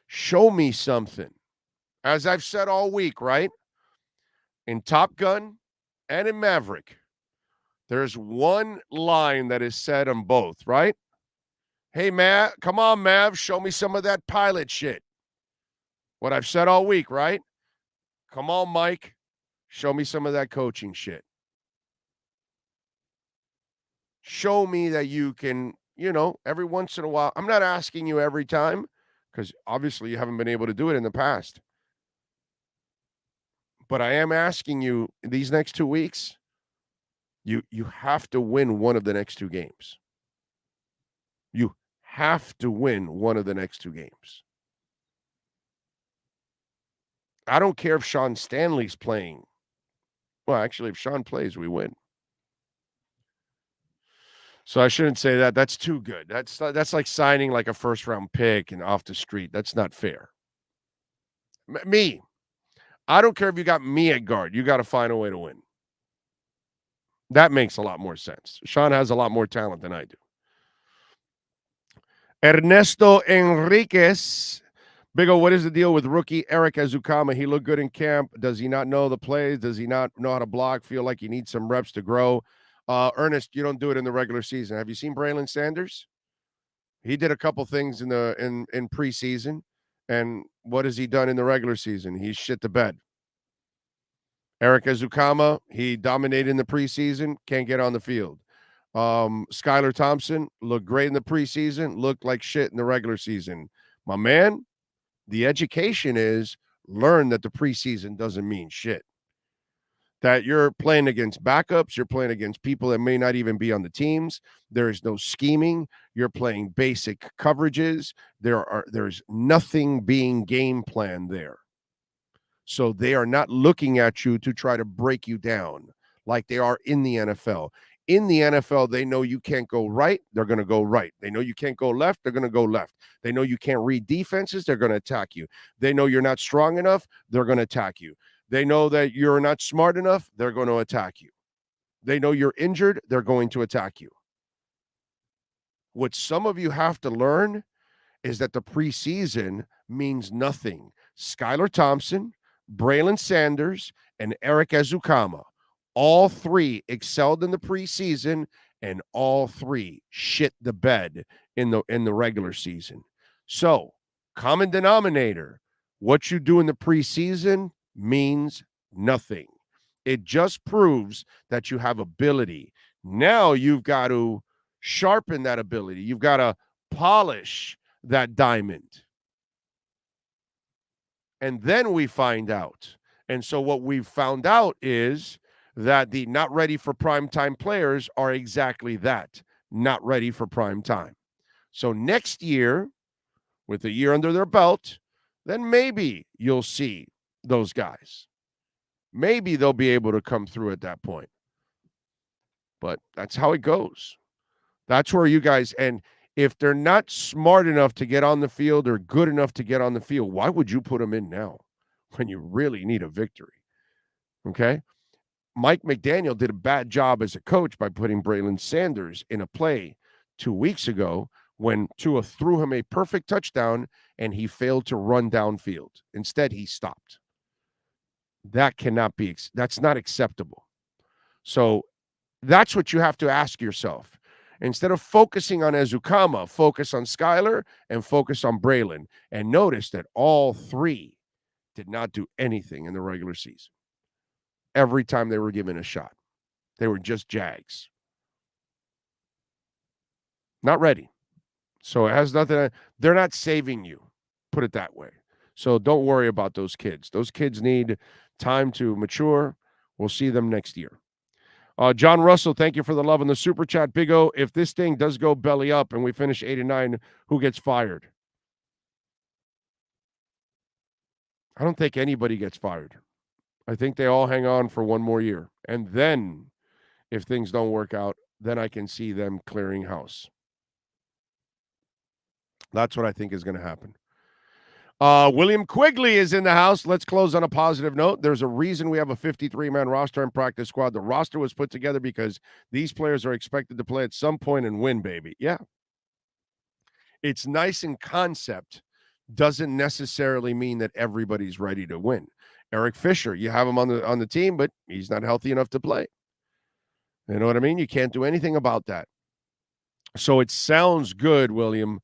show me something. As I've said all week, right? In Top Gun and in Maverick, there's one line that is said on both, right? Hey, Mav, come on, Mav, show me some of that pilot shit. What I've said all week, right? Come on, Mike, show me some of that coaching shit. Show me that you can, every once in a while. I'm not asking you every time because obviously you haven't been able to do it in the past. But I am asking you these next 2 weeks, you have to win one of the next 2 games. You have to win one of the next 2 games. I don't care if Sean Stanley's playing. Well, actually, if Sean plays, we win. So I shouldn't say that. That's too good. That's like signing like a first-round pick and off the street. That's not fair. Me, I don't care if you got me at guard. You got to find a way to win. That makes a lot more sense. Sean has a lot more talent than I do. Ernesto Enriquez. Big O, what is the deal with rookie Eric Azukama? He looked good in camp. Does he not know the plays? Does he not know how to block? Feel like he needs some reps to grow? Ernest, you don't do it in the regular season. Have you seen Braylon Sanders? He did a couple things in preseason, and what has he done in the regular season? He's shit the bed. Eric Ezukama, he dominated in the preseason, can't get on the field. Skylar Thompson looked great in the preseason, looked like shit in the regular season. My man, the education is learn that the preseason doesn't mean shit. That you're playing against backups, you're playing against people that may not even be on the teams. There is no scheming. You're playing basic coverages. There's nothing being game planned there. So they are not looking at you to try to break you down like they are in the NFL. In the NFL, they know you can't go right, they're going to go right. They know you can't go left, they're going to go left. They know you can't read defenses, they're going to attack you. They know you're not strong enough, they're going to attack you. They know that you're not smart enough, they're going to attack you. They know you're injured, they're going to attack you. What some of you have to learn is that the preseason means nothing. Skylar Thompson, Braylon Sanders, and Eric Ezukama, all three excelled in the preseason, and all three shit the bed in the regular season. So, common denominator, what you do in the preseason means nothing. It just proves that you have ability. Now you've got to sharpen that ability. You've got to polish that diamond. And then we find out. And so what we've found out is that the not ready for primetime players are exactly that, not ready for prime time. So next year, with a year under their belt, then maybe you'll see those guys. Maybe they'll be able to come through at that point. But that's how it goes. That's where you guys, and if they're not smart enough to get on the field or good enough to get on the field, why would you put them in now when you really need a victory? Okay? Mike McDaniel did a bad job as a coach by putting Braylon Sanders in a play 2 weeks ago when Tua threw him a perfect touchdown and he failed to run downfield. Instead, he stopped. That cannot be, that's not acceptable. So that's what you have to ask yourself. Instead of focusing on Ezukama, focus on Skylar and focus on Braylon. And notice that all three did not do anything in the regular season. Every time they were given a shot, they were just Jags. Not ready. So it has nothing. They're not saving you, put it that way. So don't worry about those kids. Those kids need time to mature. We'll see them next year. John Russell, thank you for the love in the super chat. Big O, if this thing does go belly up and we finish 8-9, who gets fired? I don't think anybody gets fired. I think they all hang on for one more year. And then, if things don't work out, then I can see them clearing house. That's what I think is going to happen. William Quigley is in the house. Let's close on a positive note. There's a reason we have a 53-man roster and practice squad. The roster was put together because these players are expected to play at some point and win, baby. Yeah. It's nice in concept. Doesn't necessarily mean that everybody's ready to win. Eric Fisher, you have him on the team, but he's not healthy enough to play. You know what I mean? You can't do anything about that. So it sounds good, William,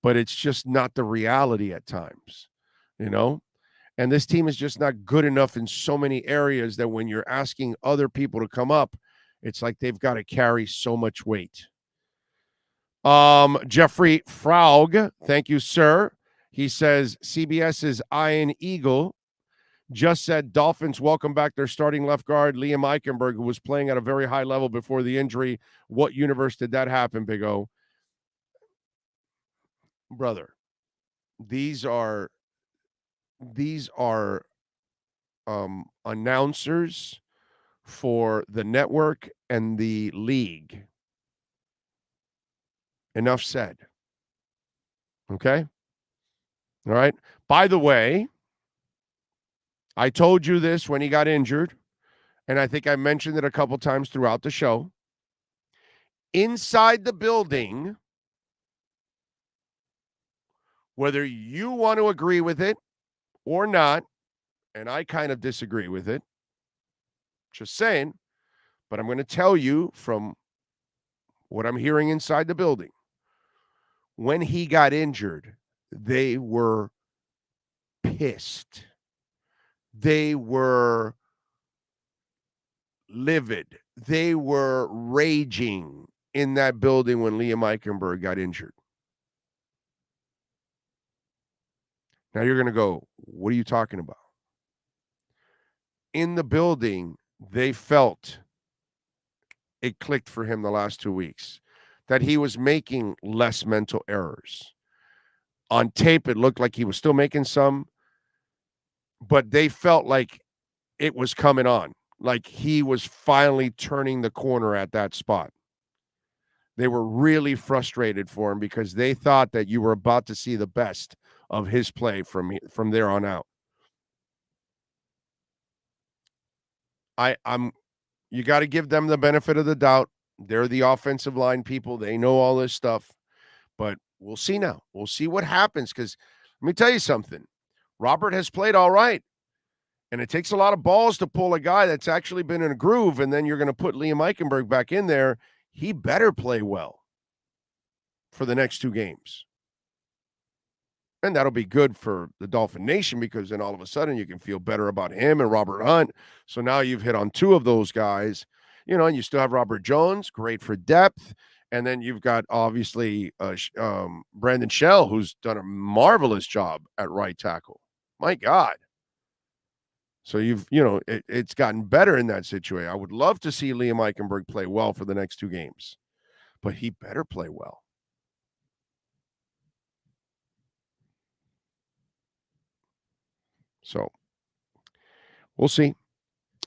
but it's just not the reality at times, you know? And this team is just not good enough in so many areas that when you're asking other people to come up, it's like they've got to carry so much weight. Jeffrey Fraug, thank you, sir. He says CBS's Ian Eagle just said Dolphins welcome back their starting left guard, Liam Eichenberg, who was playing at a very high level before the injury. What universe did that happen, Big O? Brother, these are announcers for the network and the league. Enough said. Okay? All right. By the way, I told you this when he got injured, and I think I mentioned it a couple times throughout the show. Inside the building, whether you want to agree with it or not, and I kind of disagree with it, just saying, but I'm going to tell you from what I'm hearing inside the building. when he got injured, they were pissed. They were livid. They were raging in that building when Liam Eichenberg got injured. Now you're going to go, what are you talking about? In the building, they felt it clicked for him the last 2 weeks, that he was making less mental errors. On tape, it looked like he was still making some, but they felt like it was coming on, like he was finally turning the corner at that spot. They were really frustrated for him because they thought that you were about to see the best of his play from there on out. You got to give them the benefit of the doubt. They're the offensive line people. They know all this stuff. But we'll see now. We'll see what happens, because let me tell you something. Robert has played all right. And it takes a lot of balls to pull a guy that's actually been in a groove, and then you're going to put Liam Eichenberg back in there. He better play well for the next 2 games. And that'll be good for the Dolphin Nation, because then all of a sudden you can feel better about him and Robert Hunt. So now you've hit on 2 of those guys, and you still have Robert Jones, great for depth. And then you've got, obviously, Brandon Shell, who's done a marvelous job at right tackle. My God. So it's gotten better in that situation. I would love to see Liam Eichenberg play well for the next 2 games, but he better play well. So we'll see.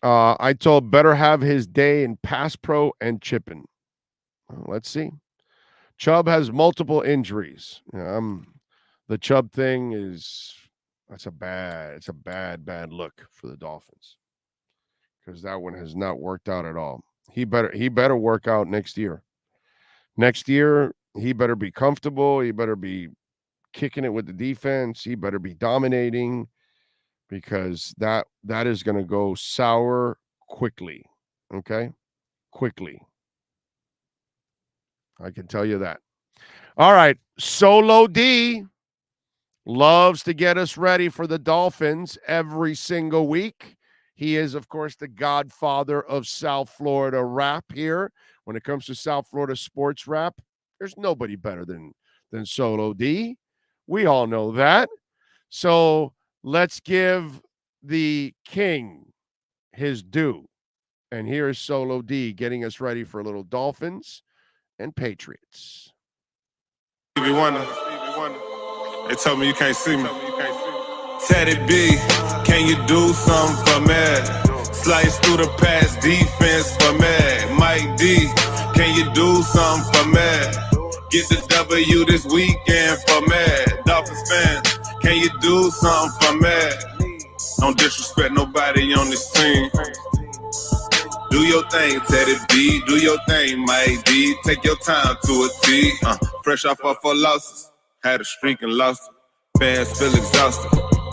I told better have his day in pass pro and chipping. Let's see. Chubb has multiple injuries. The Chubb thing it's a bad look for the Dolphins, because that one has not worked out at all. He better work out next year. Next year, he better be comfortable. He better be kicking it with the defense. He better be dominating, because that is going to go sour quickly. Okay? Quickly. I can tell you that. All right. Solo D loves to get us ready for the Dolphins every single week. He is, of course, the godfather of South Florida rap here. When it comes to South Florida sports rap, there's nobody better than Solo D. We all know that. So let's give the king his due. And here's Solo D getting us ready for a little Dolphins and Patriots. Stevie Wonder. They told me you can't see me. Teddy B, can you do something for me? Slice through the pass defense for me. Mike D, can you do something for me? Get the W this weekend for me. Dolphins fans, can you do something for me? Don't disrespect nobody on this team. Do your thing, Teddy B. Do your thing, Mike D. Take your time to a T. Fresh off 4 losses. Had a streak and lost it. Fans feel exhausted.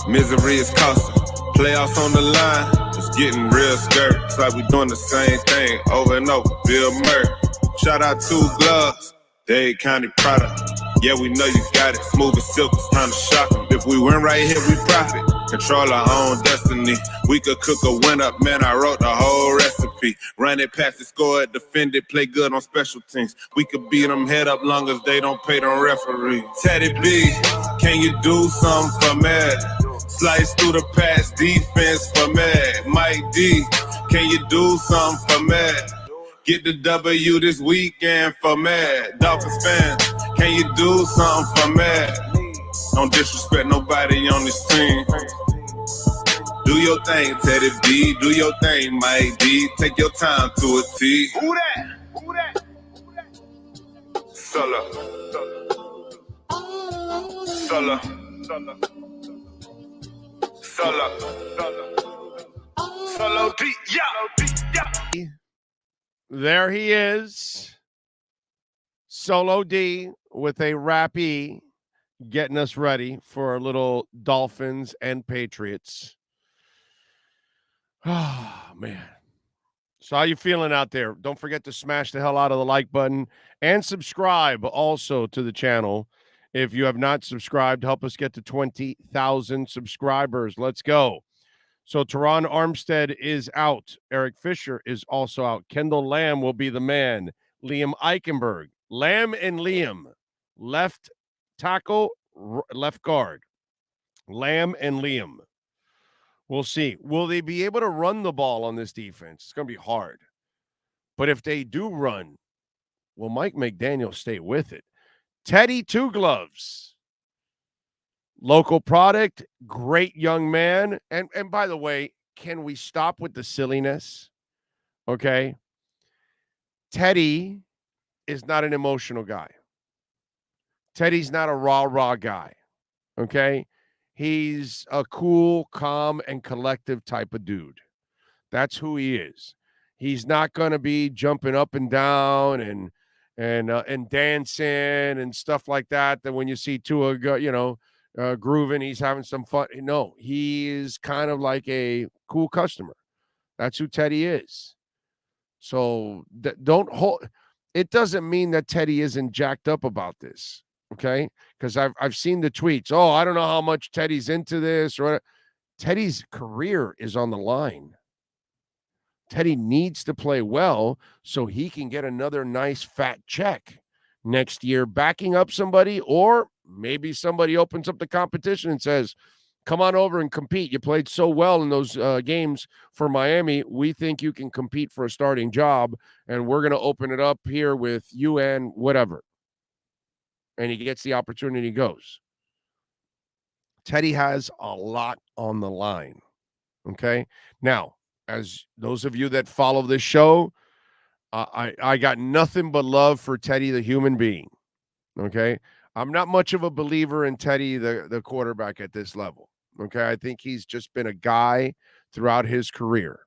Misery is costing. Playoffs on the line. It's getting real scary. It's like we doing the same thing over and over. Bill Murray. Shout out to Gloves. Dade County product. Yeah, we know you got it. Smooth as silk. It's time to shock them. If we win right here, we profit. Control our own destiny. We could cook a win up, man. I wrote the whole recipe. Run it, pass it, score it, defend it, play good on special teams. We could beat them head up long as they don't pay them referee. Teddy B, can you do something for me? Slice through the pass defense for me. Mike D, can you do something for me? Get the W this weekend for me. Dolphins fans, can you do something for me? Don't disrespect nobody on this team. Do your thing, Teddy B. Do your thing, Mike D. Take your time to a T. Who that? Who that? Solo. Solo. Solo. Solo D. Yeah. There he is. Solo D with a rap E, getting us ready for a little Dolphins and Patriots. Oh, man. So how you feeling out there? Don't forget to smash the hell out of the like button and subscribe also to the channel. If you have not subscribed, help us get to 20,000 subscribers. Let's go. So Teron Armstead is out. Eric Fisher is also out. Kendall Lamb will be the man. Liam Eichenberg. Lamb and Liam. Left tackle, left guard. Lamb and Liam. We'll see. Will they be able to run the ball on this defense? It's going to be hard. But if they do run, will Mike McDaniel stay with it? Teddy Two Gloves. Local product, great young man. And by the way, can we stop with the silliness? Okay. Teddy is not an emotional guy. Teddy's not a rah-rah guy. Okay. He's a cool, calm, and collective type of dude. That's who he is. He's not going to be jumping up and down and dancing and stuff like that. That when you see Tua, grooving, he's having some fun. No, he is kind of like a cool customer. That's who Teddy is. So don't hold. It doesn't mean that Teddy isn't jacked up about this. Okay, because I've seen the tweets. Oh, I don't know how much Teddy's into this or Teddy's career is on the line. Teddy needs to play well so he can get another nice fat check next year, backing up somebody, or maybe somebody opens up the competition and says, come on over and compete. You played so well in those games for Miami. We think you can compete for a starting job, and we're going to open it up here with you and whatever. And he gets the opportunity, goes. Teddy has a lot on the line. Okay? Now, as those of you that follow this show, I got nothing but love for Teddy, the human being. Okay? I'm not much of a believer in Teddy, the quarterback at this level. Okay? I think he's just been a guy throughout his career.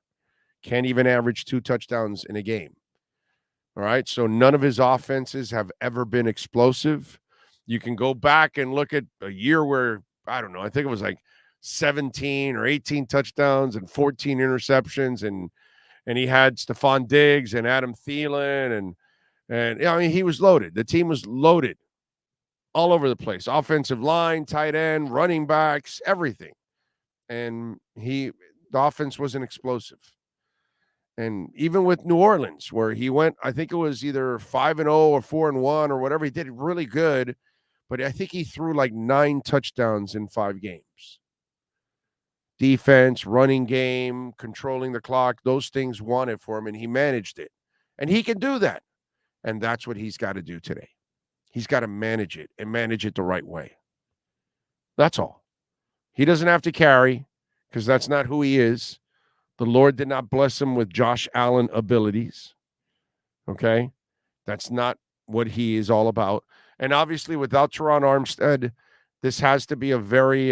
Can't even average 2 touchdowns in a game. All right? So none of his offenses have ever been explosive. You can go back and look at a year where, I don't know, I think it was like 17 or 18 touchdowns and 14 interceptions, and he had Stephon Diggs and Adam Thielen, and I mean, he was loaded. The team was loaded all over the place. Offensive line, tight end, running backs, everything. And the offense wasn't explosive. And even with New Orleans, where he went, I think it was either 5-0 or 4-1 or whatever, he did really good, but I think he threw like 9 touchdowns in 5 games. Defense, running game, controlling the clock, those things won it for him, and he managed it. And he can do that. And that's what he's got to do today. He's got to manage it and manage it the right way. That's all. He doesn't have to carry, because that's not who he is. The Lord did not bless him with Josh Allen abilities. Okay? That's not what he is all about. And obviously, without Teron Armstead, this has to be a very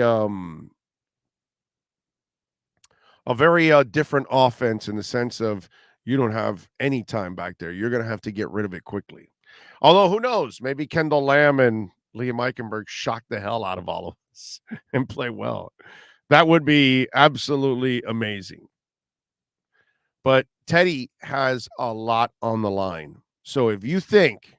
different offense, in the sense of you don't have any time back there. You're going to have to get rid of it quickly. Although, who knows? Maybe Kendall Lamb and Liam Eichenberg shock the hell out of all of us and play well. That would be absolutely amazing. But Teddy has a lot on the line. So if you think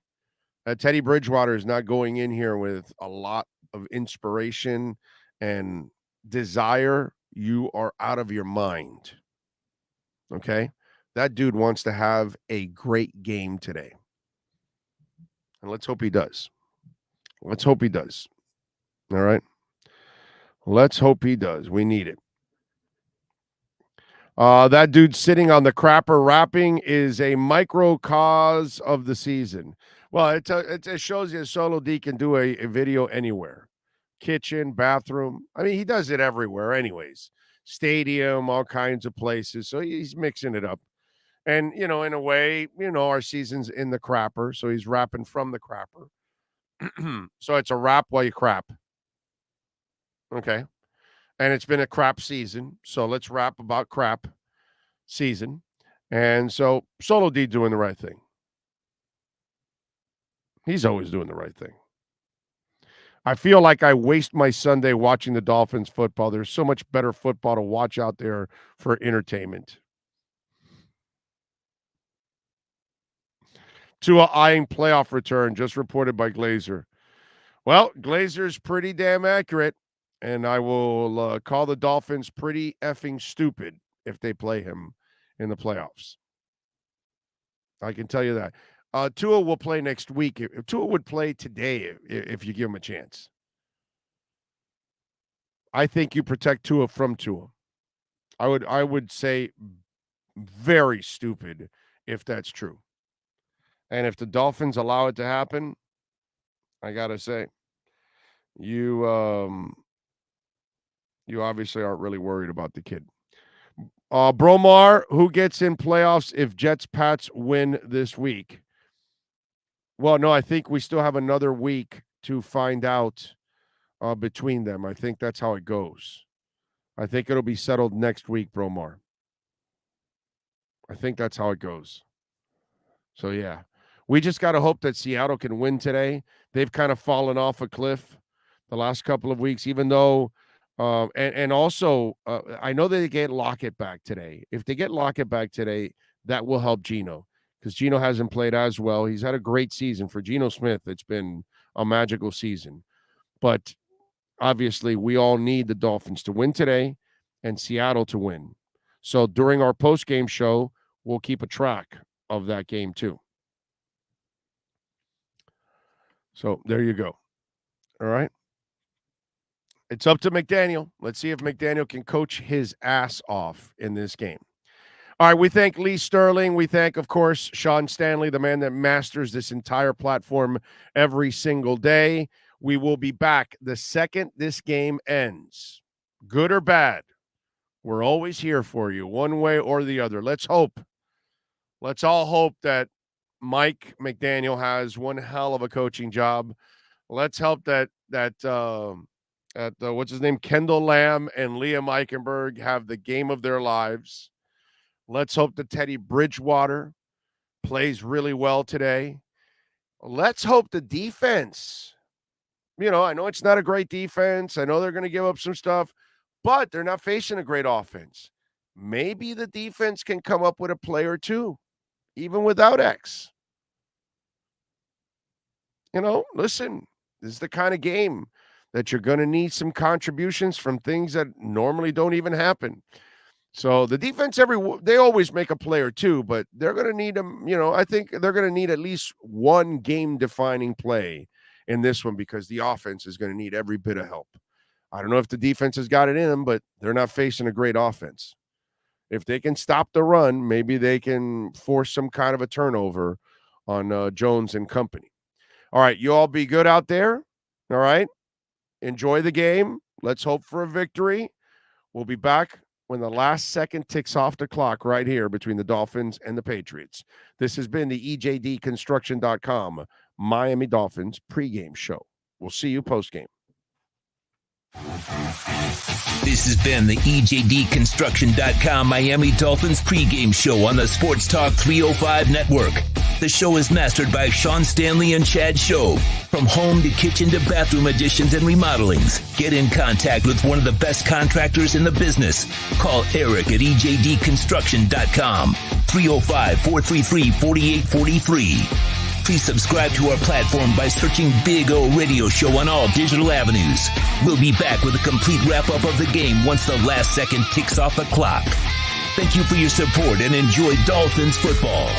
that Teddy Bridgewater is not going in here with a lot of inspiration and desire, you are out of your mind. Okay? That dude wants to have a great game today. And let's hope he does. Let's hope he does. All right? Let's hope he does. We need it. That dude sitting on the crapper rapping is a microcosm of the season. Well, it shows you Solo D can do a video anywhere. Kitchen, bathroom. I mean, he does it everywhere anyways. Stadium, all kinds of places. So he's mixing it up. And, in a way, our season's in the crapper. So he's rapping from the crapper. So it's a rap while you crap. Okay. And it's been a crap season. So let's rap about crap season. And so Solo D doing the right thing. He's always doing the right thing. I feel like I waste my Sunday watching the Dolphins football. There's so much better football to watch out there for entertainment. Tua eyeing playoff return, just reported by Glazer. Well, Glazer's pretty damn accurate, and I will call the Dolphins pretty effing stupid if they play him in the playoffs. I can tell you that. Tua will play next week. If Tua would play today if you give him a chance. I think you protect Tua from Tua. I would say very stupid if that's true. And if the Dolphins allow it to happen, I got to say, you obviously aren't really worried about the kid. Bromar, who gets in playoffs if Jets-Pats win this week? Well, no, I think we still have another week to find out between them. I think that's how it goes. I think it'll be settled next week, Bromar. I think that's how it goes. So, yeah. We just got to hope that Seattle can win today. They've kind of fallen off a cliff the last couple of weeks, even though and also I know they get Lockett back today. If they get Lockett back today, that will help Geno because Geno hasn't played as well. He's had a great season. For Geno Smith, it's been a magical season. But obviously, we all need the Dolphins to win today and Seattle to win. So during our post-game show, we'll keep a track of that game too. So there you go. All right. It's up to McDaniel. Let's see if McDaniel can coach his ass off in this game. All right, we thank Lee Sterling. We thank, of course, Sean Stanley, the man that masters this entire platform every single day. We will be back the second this game ends. Good or bad, we're always here for you, one way or the other. Let's hope. Let's all hope that Mike McDaniel has one hell of a coaching job. Let's hope that what's his name, Kendall Lamb and Liam Eichenberg have the game of their lives. Let's hope that Teddy Bridgewater plays really well today. Let's hope the defense, I know it's not a great defense. I know they're going to give up some stuff, but they're not facing a great offense. Maybe the defense can come up with a play or two, even without X. Listen, this is the kind of game that you're going to need some contributions from things that normally don't even happen. So the defense, they always make a play or two, but they're going to need them. I think they're going to need at least one game-defining play in this one because the offense is going to need every bit of help. I don't know if the defense has got it in them, but they're not facing a great offense. If they can stop the run, maybe they can force some kind of a turnover on Jones and company. All right, you all be good out there. All right. Enjoy the game. Let's hope for a victory. We'll be back when the last second ticks off the clock right here between the Dolphins and the Patriots. This has been the EJDconstruction.com Miami Dolphins pregame show. We'll see you postgame. This has been the EJDconstruction.com Miami Dolphins pregame show on the Sports Talk 305 network. The show is mastered by Sean Stanley and Chad Show. From home to kitchen to bathroom additions and remodelings, get in contact with one of the best contractors in the business. Call Eric at EJDconstruction.com, 305-433-4843. Please subscribe to our platform by searching Big O Radio Show on all digital avenues. We'll be back with a complete wrap-up of the game once the last second ticks off the clock. Thank you for your support and enjoy Dolphins football.